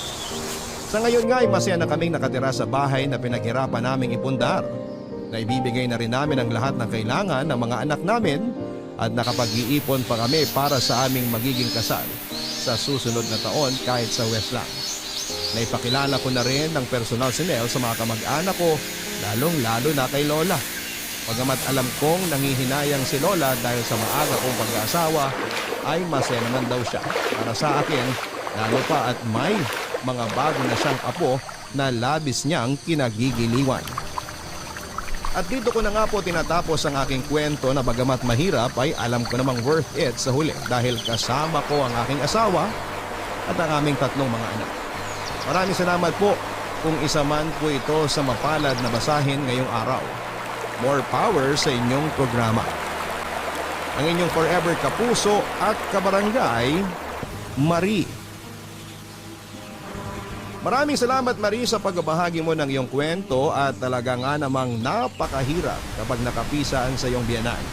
A: Sa ngayon nga ay masaya na kaming nakatira sa bahay na pinaghirapan naming ipundar. Naibibigay na rin namin ang lahat ng kailangan ng mga anak namin at nakapag-iipon pa kami para sa aming magiging kasal sa susunod na taon kahit sa Westland. Naipakilala ko na rin ng personal si Nel sa mga kamag-anak ko, lalong-lalo na kay Lola. Pagamat alam kong nangihinayang si Lola dahil sa maaga kong pag-aasawa, ay masaya naman daw siya para sa akin, lalo pa at may mga bago na siyang apo na labis niyang kinagigiliwan. At dito ko na nga po tinatapos ang aking kwento na bagamat mahirap ay alam ko namang worth it sa huli dahil kasama ko ang aking asawa at ang aming 3 mga anak. Maraming salamat po kung isa man po ito sa mapalad na basahin ngayong araw. More power sa inyong programa. Ang inyong forever kapuso at kabarangay, Marie. Maraming salamat, Marie, sa pagbabahagi mo ng iyong kwento at talaga nga namang napakahirap kapag nakapisaan sa iyong biyanan.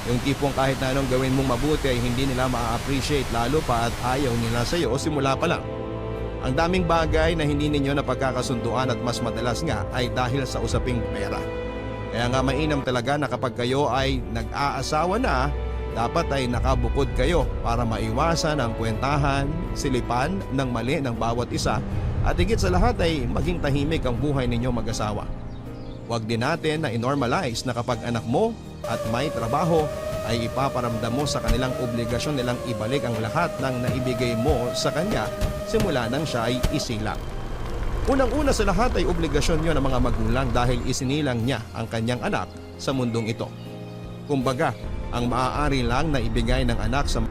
A: Yung tipong kahit na anong gawin mong mabuti ay hindi nila ma-appreciate lalo pa at ayaw nila sa iyo simula pa lang. Ang daming bagay na hindi ninyo napagkakasunduan at mas madalas nga ay dahil sa usaping pera. Kaya nga mainam talaga na kapag kayo ay nag-aasawa na, dapat ay nakabukod kayo para maiwasan ang kwentahan, silipan ng mali ng bawat isa at higit sa lahat ay maging tahimik ang buhay ninyo mag-asawa. Huwag din natin na i-normalize na kapag anak mo at may trabaho ay ipaparamdam mo sa kanilang obligasyon nilang ibalik ang lahat ng naibigay mo sa kanya simula nang siya ay isilang. Unang-una sa lahat ay obligasyon niyo ng mga magulang dahil isinilang niya ang kanyang anak sa mundong ito. Kumbaga, ang maaari lang na ibigay ng anak sa